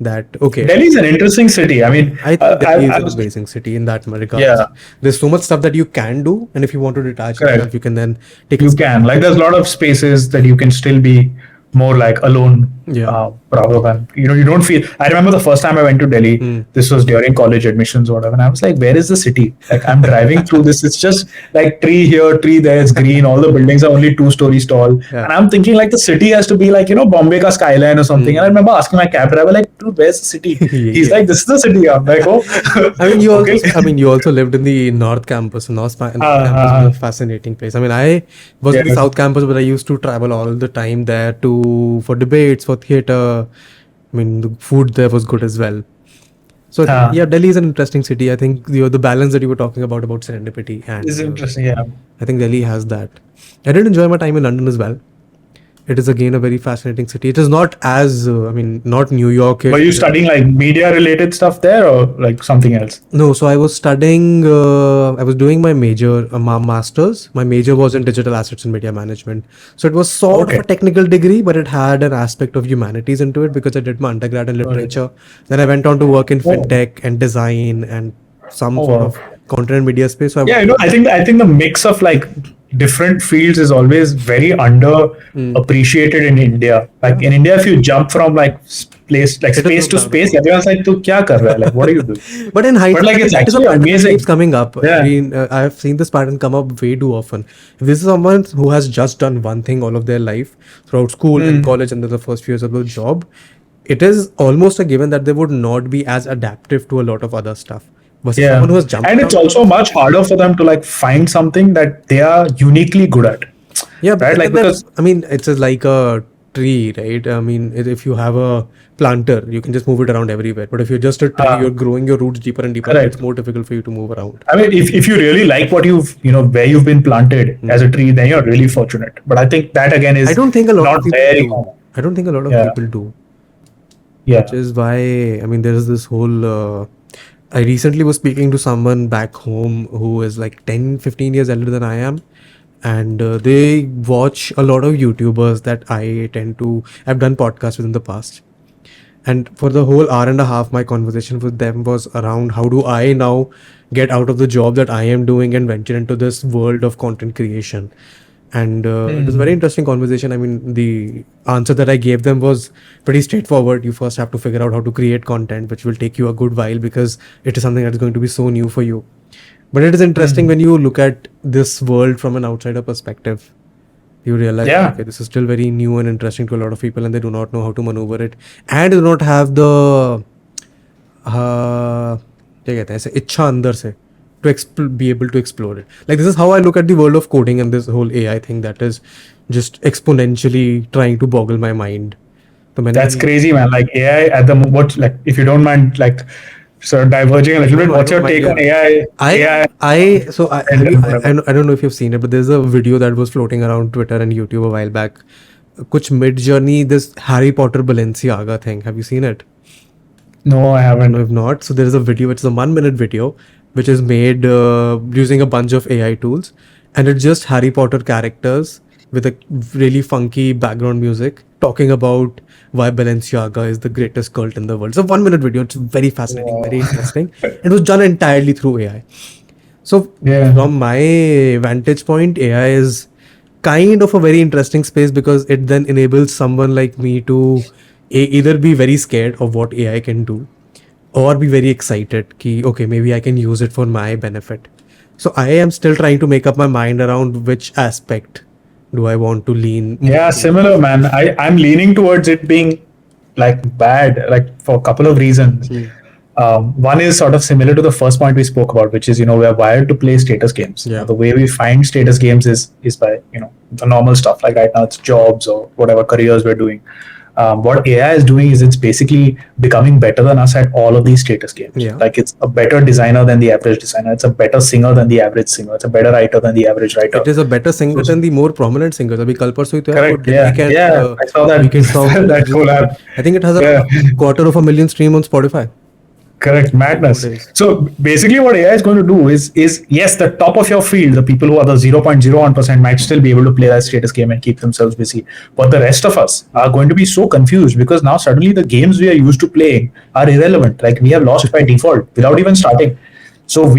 that, okay, Delhi is an interesting city. I mean, I think Delhi is I an was, amazing city in that regards. yeah, There's so much stuff that you can do. And if you want to detach yourself, correct. you can then take a You step can. back. Like, there's a lot of spaces that you can still be more like alone, Yeah. rather than, you don't feel. I remember the first time I went to Delhi, Hmm. this was during college admissions or whatever, and I was like, where is the city? Like, I'm driving through this, it's just like tree here, tree there, it's green, all the buildings are only 2 stories tall. Yeah. And I'm thinking, like, the city has to be like, Bombay ka skyline or something. And I Hmm. remember asking my cab driver, like, dude, where's the city? Yही He's है. like, this is the city. I'm like, oh, I mean, okay. you also lived in the North Campus. North Campus is a Uh, fascinating place. I mean, I was in the yeah. South Campus, but I used to travel all the time there to for debates, for theater. I mean, the food there was good as well. So I think, Uh, yeah, Delhi is an interesting city. I think the balance that you were talking about serendipity, is and interesting. Yeah. I think Delhi has that. I did enjoy my time in London as well. It is again a very fascinating city. It is not as I mean, not New Were Yorkish. you studying like media related stuff there or like something else? No, so I was studying, I was doing my major, master's. My major was in digital assets and media management. So it was sort of Okay. a technical degree, but it had an aspect of humanities into it because I did my undergrad in Got it. literature. Then I went on to work in Oh, fintech and design and some oh sort wow. of content and media space. So Yeah, I think the mix of like different fields is always very under Mm, appreciated in India. Like yeah, in India, if you jump from like place like it is space looked to down space, upon. everyone's like, "Tu kya kar raha hai? Like, what are you doing?" But in But hindsight, like, I it's think that is a actually pattern that keeps amazing. coming up. I Yeah, mean, I have seen this pattern come up way too often. If this is someone who has just done one thing all of their life throughout school and mm, college and then the first few years of the job, it is almost a given that they would not be as adaptive to a lot of other stuff. Versus someone yeah. who has jumped And it's around a lot also of much stuff. harder for them to like find something that they are uniquely good at, Yeah, but right? then Like again, because I mean, it's like a tree, right? I mean, if you have a planter, you can just move it around everywhere. But if you're just a tree, uh, you're growing your roots deeper and deeper, and it's correct. more difficult for you to move around. I mean, if you really like what where you've been planted as Hmm. a tree, then you're really fortunate. But I think that again I is don't think a lot not of people very do. common. I don't think a lot of Yeah, people do, which yeah. is why I mean there is this whole. I recently was speaking to someone back home who is like 10, 15 years elder than I am, and they watch a lot of YouTubers that I tend to. I've done podcasts with in the past, and for the whole hour and a half, my conversation with them was around how do I now get out of the job that I am doing and venture into this world of content creation. And it was a very Hmm. interesting conversation. I mean, the answer that I gave them was pretty straightforward. You first have to figure out how to create content, which will take you a good while because it is something that is going to be so new for you. But it is interesting Hmm. when you look at this world from an outsider perspective. You realize that, Yeah, okay, this is still very new and interesting to a lot of people, and they do not know how to maneuver it, and do not have the क्या कहते हैं ऐसे इच्छा अंदर से to be able to explore it. Like this is how I look at the world of coding and this whole AI thing that is just exponentially trying to boggle my mind. तो मैंने that's भी crazy, man. Like AI at the what like if you don't mind like So diverging a little bit. No, I What's don't your mind. take on Yeah. AI? So I And have you, whatever. I don't know if you've seen it, but there's a video that was floating around Twitter and YouTube a while back. Kuch mid journey, this Harry Potter Balenciaga thing. Have you seen it? No, I No, haven't. if not, so there is a video, which is a 1 minute video, which is made using a bunch of AI tools, and it's just Harry Potter characters with a really funky background music talking about why Balenciaga is the greatest cult in the world. It's a 1 minute video. It's very fascinating, Wow. very interesting. It was done entirely through AI. So Yeah. from my vantage point, AI is kind of a very interesting space because it then enables someone like me to either be very scared of what AI can do or be very excited ki, okay, maybe I can use it for my benefit. So I am still trying to make up my mind around which aspect do I want to lean more Yeah, similar, towards. man. I'm leaning towards it being like bad, like for a couple of reasons. Hmm. One is sort of similar to the first point we spoke about, which is we are wired to play status games. Yeah. The way we find status games is by the normal stuff. Like right now, it's jobs or whatever careers we're doing. What AI is doing is it's basically becoming better than us at all of these status games. Yeah. Like it's a better designer than the average designer. It's a better singer than the average singer. It's a better writer than the average writer. It is a better singer than the more prominent singers. अभी कल परसों ही तो यार वो Correct. Yeah. Drake and Yeah. I saw that. Weekend song That released. collab. I think it has around Yeah. a quarter of a million stream on Spotify. Correct. Madness. Nowadays. So basically, what AI is going to do is yes, the top of your field, the people who are the 0.01% might still be able to play that status game and keep themselves busy. But the rest of us are going to be so confused because now suddenly the games we are used to playing are irrelevant. Like we have lost by default without even starting. So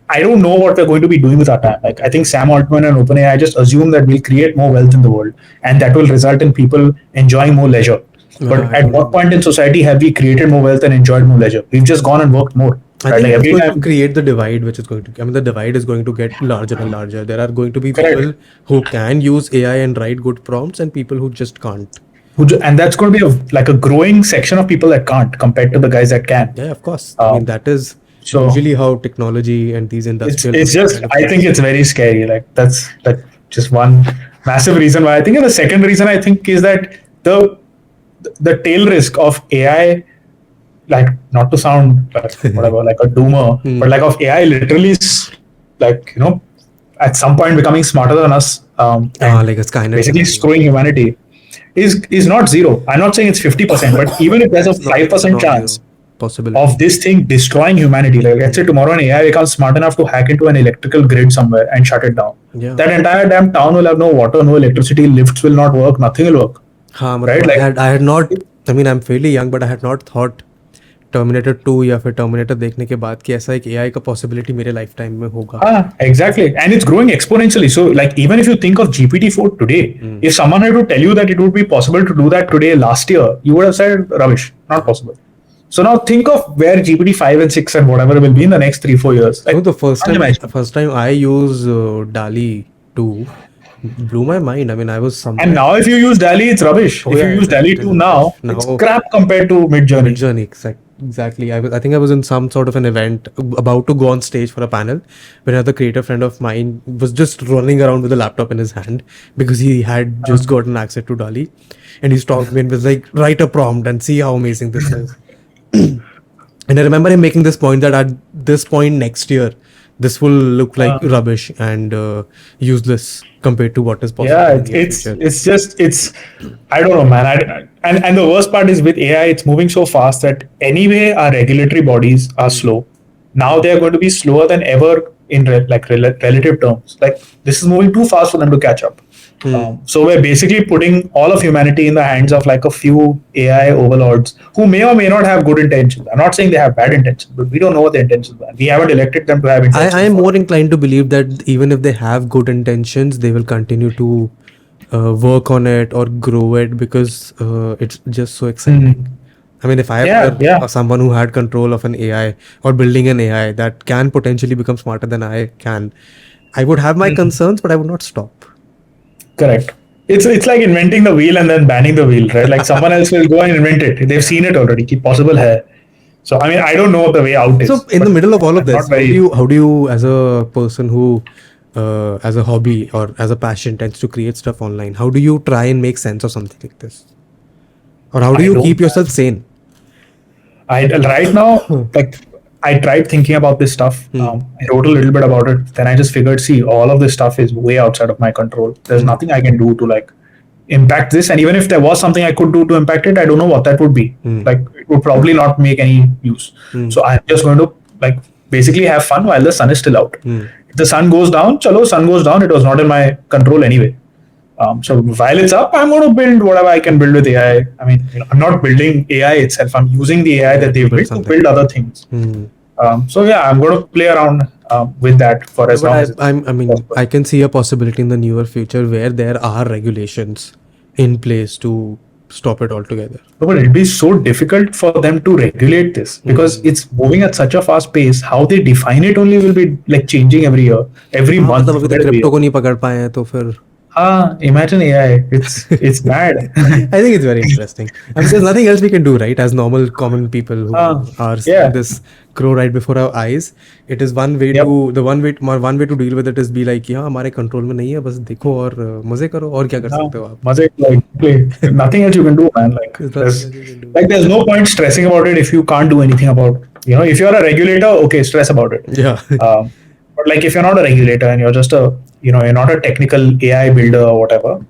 I don't know what we're going to be doing with our time. Like I think Sam Altman and OpenAI just assume that we'll create more wealth in the world, and that will result in people enjoying more leisure. But I at don't what know. point in society have we created more wealth and enjoyed more leisure? We've just gone and worked more. I Right? think Like it's every going to time. create the divide, which is going to. I mean, the divide is going to get larger and larger. There are going to be Correct. people who can use AI and write good prompts, and people who just can't. And that's going to be like a growing section of people that can't compared to the guys that can. Yeah, of course. I mean, that is so usually how technology and these industrial. it's just kind of I think works. it's very scary. Like that's like just one massive reason why I think. And the second reason I think is that the tail risk of AI, like not to sound like whatever like a doomer, but like of AI literally like at some point becoming smarter than us and Like a Skynet basically scenario. screwing humanity is not zero. I'm not saying it's 50%, but even if there's a It's not 5% zero chance possibility. of this thing destroying humanity, like let's say tomorrow an AI becomes smart enough to hack into an electrical grid somewhere and shut it down, Yeah. that entire damn town will have no water, no electricity, lifts will not work, nothing will work. हाँ Right? मतलब Like I had not. I mean, I'm fairly young, but I had not thought terminator 2 या फिर terminator देखने के बाद कि ऐसा एक एआई का पॉसिबिलिटी मेरे लाइफ टाइम में होगा. exactly. And it's growing exponentially. So, like, even if you think of GPT-4 today, if someone had to tell you that it would be possible to do that today last year, you would have said, rubbish, not possible. So now think of where GPT-5 and 6 and whatever will be in the next 3-4 years. Like, So the unimaginable. first time I use DALI 2 blew my mind. I mean, I was somewhere. And now if you use DALI, it's rubbish. Oh, If yeah, you use it DALI is 2 now, rubbish. it's Now- crap compared to Midjourney. Midjourney, exactly. I think I was in some sort of an event about to go on stage for a panel when another creative friend of mine was just running around with a laptop in his hand because he had just gotten access to DALI, and he stopped me and was like, write a prompt and see how amazing this is. And I remember him making this point that at this point next year, this will look like rubbish and useless compared to what is possible. Yeah, in the future. it's I don't know, man. And the worst part is with AI, it's moving so fast that anyway our regulatory bodies are slow. Now they are going to be slower than ever in relative terms. Like this is moving too fast for them to catch up. So we're basically putting all of humanity in the hands of like a few AI overlords who may or may not have good intentions. I'm not saying they have bad intentions, but we don't know what their intentions are. We haven't elected them to have intentions. I am more inclined to believe that even if they have good intentions, they will continue to work on it or grow it because it's just so exciting. I mean, if I were someone who had control of an AI or building an AI that can potentially become smarter than I can, I would have my concerns, but I would not stop. Correct. It's like inventing the wheel and then banning the wheel, right? Like someone else will go and invent it. They've seen it already. Ki possible hai. So I mean, I don't know what the way out is. So in the middle of all of this, very- how do you, as a person who, as a hobby or as a passion, tends to create stuff online, how do you try and make sense of something like this, or how do I you don't- keep yourself sane? right now, like I tried thinking about this stuff. I wrote a little bit about it. Then I just figured, see, all of this stuff is way outside of my control. There's nothing I can do to like impact this. And even if there was something I could do to impact it, I don't know what that would be. Like it would probably not make any use. So I'm just going to like basically have fun while the sun is still out. If the sun goes down, chalo, sun goes down. It was not in my control anyway. So while it's up, I'm going to build whatever I can build with AI. I mean, I'm not building AI itself. I'm using the AI that they've built to build other things. So yeah, I'm going to play around with that for as long as. I mean, I can see a possibility in the near future where there are regulations in place to stop it altogether. But it'll be so difficult for them to regulate this because it's moving at such a fast pace. How they define it only will be like changing every year, every month. मतलब अभी तक crypto को नहीं पकड़ पाए हैं तो फिर Imagine AI. It's mad. I think it's very interesting. I mean, there's nothing else we can do, right? As normal, common people who are seeing this grow right before our eyes. It is one way to one way to deal with it is be like, yeah, हमारे control में नहीं है, बस देखो और मजे करो और क्या कर सकते हो आप? मजे like nothing else you can do, man. There's no point stressing about it if you can't do anything about. If you're a regulator, okay, stress about it. Yeah. But like if you're not a regulator and you're just you're not a technical AI builder or whatever,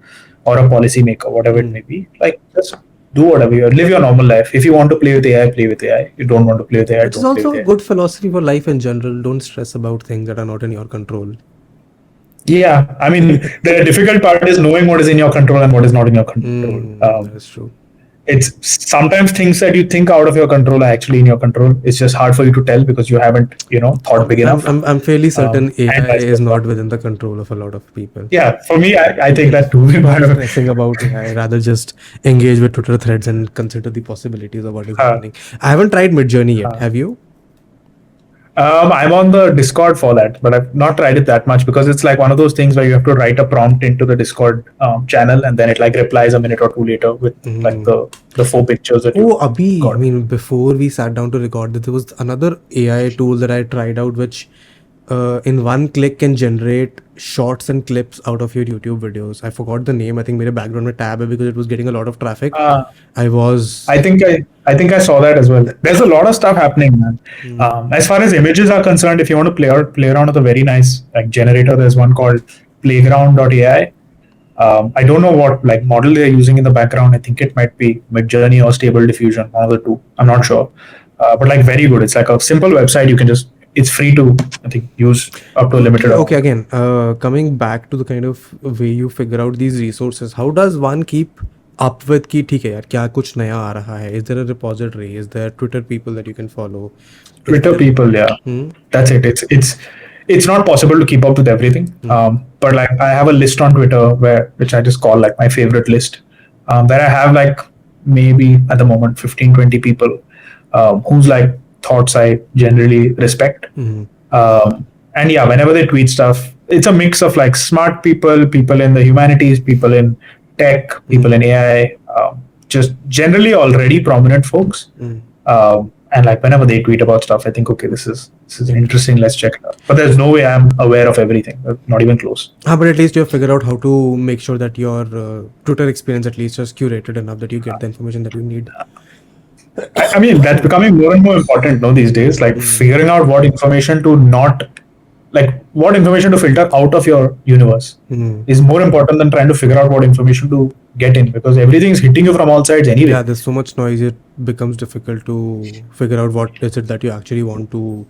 or a policy maker, whatever it may be, like just do whatever you live your normal life. If you want to play with AI, play with AI. You don't want to play with AI. It's also a good philosophy for life in general. Don't stress about things that are not in your control. Yeah, I mean, the difficult part is knowing what is in your control and what is not in your control. That's true. It's sometimes things that you think out of your control are actually in your control. It's just hard for you to tell because you haven't, thought big enough. I'm fairly certain AI is not within the control of a lot of people. Yeah, for me, I think that too. Stressing about AI, I'd rather just engage with Twitter threads and consider the possibilities of what is happening. I haven't tried Midjourney yet. Have you? I'm on the Discord for that, but I've not tried it that much because it's like one of those things where you have to write a prompt into the Discord channel and then it like replies a minute or two later with like the 4 pictures that you got. I mean, before we sat down to record this, there was another AI tool that I tried out which in one click can generate shots and clips out of your YouTube videos. I forgot the name. I think मेरे background में tab है because it was getting a lot of traffic. I think I saw that as well. There's a lot of stuff happening, man. As far as images are concerned, if you want to play around with a very nice like generator, there's one called Playground.ai. I don't know what like model they're using in the background. I think it might be Midjourney or Stable Diffusion, one of the two. I'm not sure, but like very good. It's like a simple website. It's free to, I think, use up to a limited amount. Okay, again, coming back to the kind of way you figure out these resources, how does one keep up with कि ठीक है यार क्या कुछ नया आ रहा है? Is there a repository? Is there Twitter people that you can follow? People, yeah. That's it. It's not possible to keep up with everything. But like I have a list on Twitter which I just call like my favorite list. Where I have like maybe at the moment 15-20 people whose like thoughts I generally respect. And yeah, whenever they tweet stuff, it's a mix of like smart people in the humanities, people in tech, people in AI, just generally already prominent folks. And like whenever they tweet about stuff, I think, okay, this is interesting. Let's check it out. But there's no way I'm aware of everything. Not even close. But at least you have figured out how to make sure that your Twitter experience at least is curated enough that you get the information that you need. I mean, that's becoming more and more important these days. Like figuring out what information to filter out of your universe is more important than trying to figure out what information to get in, because everything is hitting you from all sides anyway. Yeah, there's so much noise, it becomes difficult to figure out what is it that you actually want to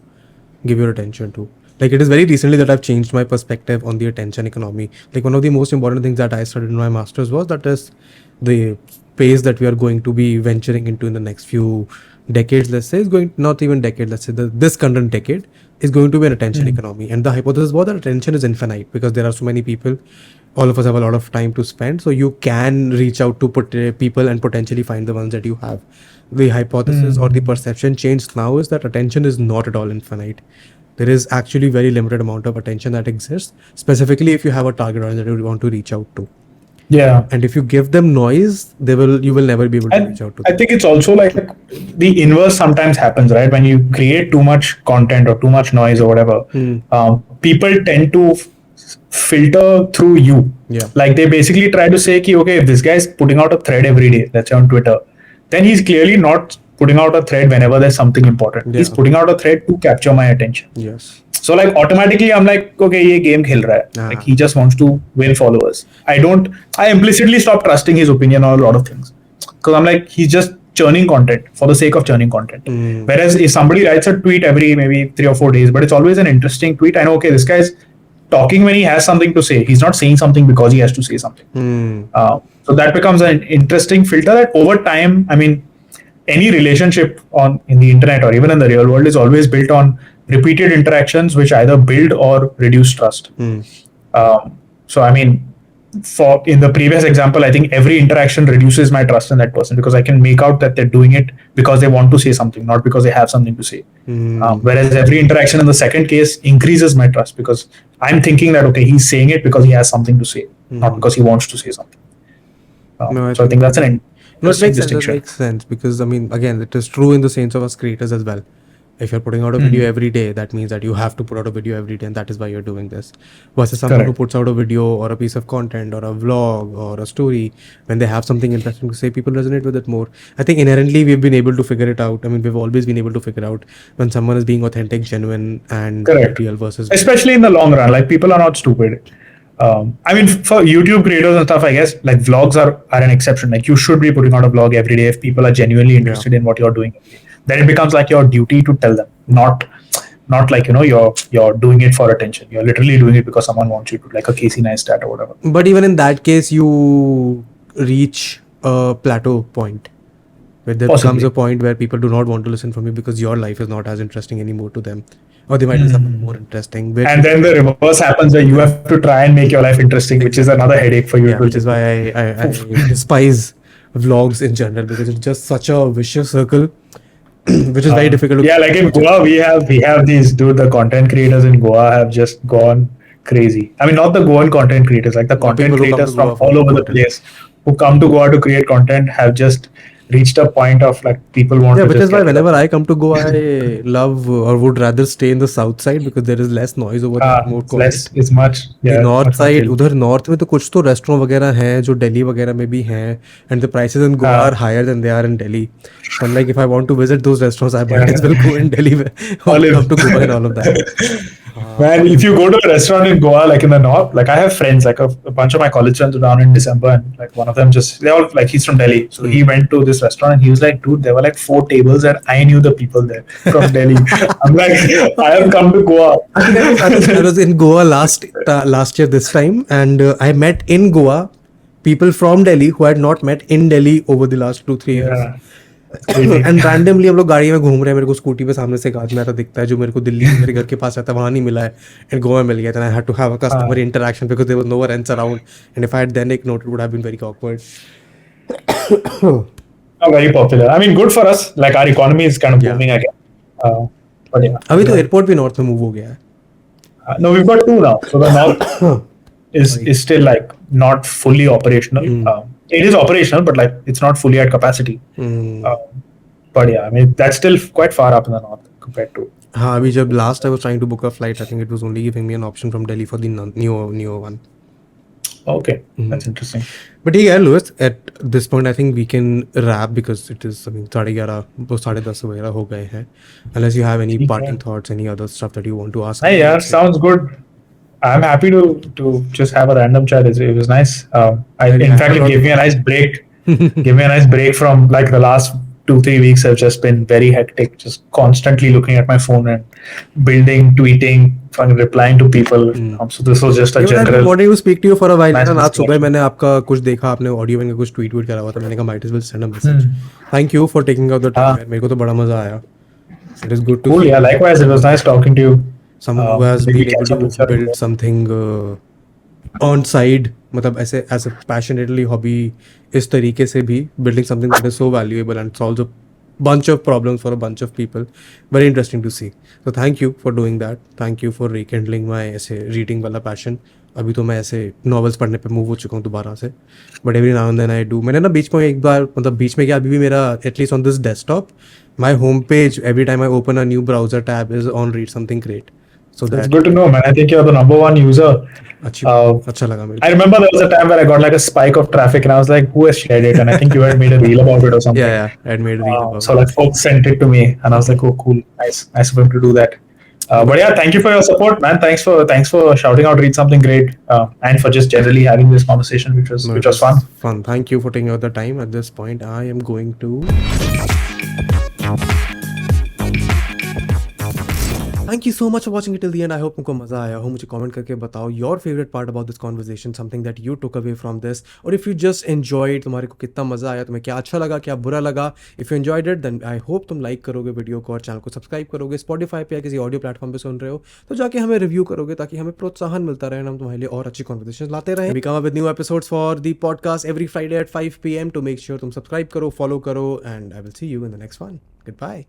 give your attention to. Like it is very recently that I've changed my perspective on the attention economy. Like one of the most important things that I studied in my master's was that is the pace that we are going to be venturing into in the next few decades, let's say, this current decade is going to be an attention economy. And the hypothesis was that attention is infinite because there are so many people. All of us have a lot of time to spend. So you can reach out to people and potentially find the ones that you have. The hypothesis or the perception change now is that attention is not at all infinite. There is actually very limited amount of attention that exists, specifically if you have a target audience that you want to reach out to. Yeah. And if you give them noise, you will never be able to reach out to them. I think it's also like the inverse sometimes happens, right? When you create too much content or too much noise or whatever, people tend to filter through you. Yeah. Like they basically try to say, okay, if this guy is putting out a thread every day, let's say on Twitter, then he's clearly not putting out a thread whenever there's something important. He's Yeah. putting out a thread to capture my attention. Yes. So like automatically I'm like, okay, ये game खेल रहा है. Like he just wants to win followers. I implicitly stop trusting his opinion on a lot of things. Because I'm like, he's just churning content for the sake of churning content. Whereas if somebody writes a tweet every maybe 3 or 4 days, but it's always an interesting tweet, I know, okay, this guy's talking when he has something to say. He's not saying something because he has to say something. So that becomes an interesting filter that over time, I mean, any relationship in the internet or even in the real world is always built on repeated interactions which either build or reduce trust. So I mean, for in the previous example, I think every interaction reduces my trust in that person because I can make out that they're doing it because they want to say something, not because they have something to say. Whereas every interaction in the second case increases my trust because I'm thinking that, okay, he's saying it because he has something to say, not because he wants to say something. So I think that's an No, it makes sense. It distinction. makes sense because I mean, again, it is true in the sense of us creators as well. If you're putting out a video every day, that means that you have to put out a video every day, and that is why you're doing this. Versus someone who Correct. puts out a video or a piece of content or a vlog or a story, when they have something interesting to say, people resonate with it more. I think inherently we've been able to figure it out. I mean, we've always been able to figure out when someone is being authentic, genuine, and Correct. real versus. Especially in the long run, like people are not stupid. I mean, for YouTube creators and stuff, I guess like vlogs are an exception. Like you should be putting out a vlog every day if people are genuinely interested in what you're doing. Then it becomes like your duty to tell them, not like you're doing it for attention. You're literally doing it because someone wants you to, like a Casey Neistat or whatever. But even in that case, you reach a plateau point where there Possibly. comes a point where people do not want to listen from you because your life is not as interesting anymore to them, or they might do something more interesting. And then the reverse happens where you have to try and make your life interesting, which is another headache for you. Yeah, which is why I despise vlogs in general because it's just such a vicious circle, which is very difficult to. Yeah, like in Goa, we have these the content creators in Goa have just gone crazy. I mean, not the Goan content creators, like the content people who come creators to Goa from for all over the content. place who come to Goa to create content have just reached a point of like people want Yeah, to which just is why get whenever I come to Goa, I love or would rather stay in the south side because there is less noise over there, more quiet. it's much The north much more side, chill. उधर north में तो कुछ तो restaurant वगैरह हैं जो दिल्ली वगैरह में भी हैं, and the prices in Goa are higher than they are in Delhi. So I'm like, if I want to visit those restaurants, I might as well go in Delhi or come to Goa and all of that. Man, if you go to a restaurant in Goa, like in the north, like I have friends, like a bunch of my college friends were down in December, and like one of them they all like he's from Delhi, so he went to this restaurant and he was like, dude, there were like 4 tables and I knew the people there from Delhi. I'm like, I have come to Goa. I was in Goa last year this time, and I met in Goa people from Delhi who I had not met in Delhi over the last 2-3 years. Yeah. And randomly हम लोग गाड़ी में घूम रहे हैं, मेरे को scooty पे सामने से एक आदमी आता दिखता है जो मेरे को दिल्ली में मेरे घर के पास रहता है, वहाँ नहीं मिला है, एंड गोवा मिल गया. I had to have a customer interaction because there was no one else around, and if I had then ignored it would have been very awkward. Very popular. I mean, good for us. Like our economy is kind of booming again. But yeah. अभी तो airport भी north में move हो गया है. No, we've got 2 now. So the north is still like not fully operational. It is operational, but like it's not fully at capacity. But yeah, I mean that's still quite far up in the north compared to. हाँ, अभी जब last I was trying to book a flight, I think it was only giving me an option from Delhi for the newer one. Okay, that's interesting. But yeah, Louis, at this point, I think we can wrap because it is, I mean, 11:30, 10:30 वगैरह हो गए हैं. Unless you have any parting thoughts, any other stuff that you want to ask. Hey, yeah, sounds good. I'm happy to just have a random chat. It was nice. In fact, it gave me a nice break. Gave me a nice break from like the last 2-3 weeks have just been very hectic. Just constantly looking at my phone and building, tweeting, replying to people. So this was just a general. I wanted to speak to you for a while. Nice And आज discussion. सुबह मैंने आपका कुछ देखा, आपने audio में कुछ tweet करा हुआ था, मैंने कहा might as well send a message. Thank you for taking out the time. मेरे को तो बड़ा मजा आया. It is good to Cool. see Yeah, likewise. It was nice talking to you. someone who has maybe been able catch up with to you. build something on side, मतलब ऐसे as a passionately hobby इस तरीके से भी building something that is so valuable and solves a bunch of problems for a bunch of people. Very interesting to see. So thank you for doing that. Thank you for rekindling my ऐसे reading वाला passion. अभी तो मैं ऐसे novels पढ़ने पे move हो चुका हूँ दोबारा से. But every now and then I do. मैंने ना बीच में एक बार मतलब बीच में क्या अभी भी मेरा at least on this desktop, my home page every time I open a new browser tab is on ReadSomethingGreat. so That's that good to know, man. I think you're the number one user. अच्छी अच्छा लगा मेरे I को. remember there was a time where I got like a spike of traffic, and I was like, "Who has shared it?" And I think you had made a reel about it or something. Yeah, I had made a reel about So it. like folks sent it to me, and I was like, "Oh, cool, nice of him to do that." But yeah, thank you for your support, man. Thanks for shouting out, read something great, and for just generally having this conversation, which was No, it which was was fun. fun. Thank you for taking out the time. At this point, I am going to. Thank you so much for watching it till the end. I hope तुमको मजा आया हो. मुझे comment करके बताओ your favorite part about this conversation, something that you took away from this, or if you just enjoyed, तुम्हारे को कितना मजा आया, तुम्हें क्या अच्छा लगा, क्या बुरा लगा. If you enjoyed it, then I hope तुम like करोगे वीडियो को और चैनल को सब्सक्राइब करोगे. Spotify पे या किसी ऑडियो प्लेटफॉर्म पे सुन रहे हो तो जाके हमें रिव्यू करोगे ताकि हमें प्रोत्साहन मिलता रहे, हम तुम्हारे लिए और अच्छी कॉन्वर्सेशन लाते रहें. We come up with new episodes for the podcast every Friday at 5 p.m. to make sure तुम सब्सक्राइब करो, फॉलो करो, and I will see you in the next one. Goodbye.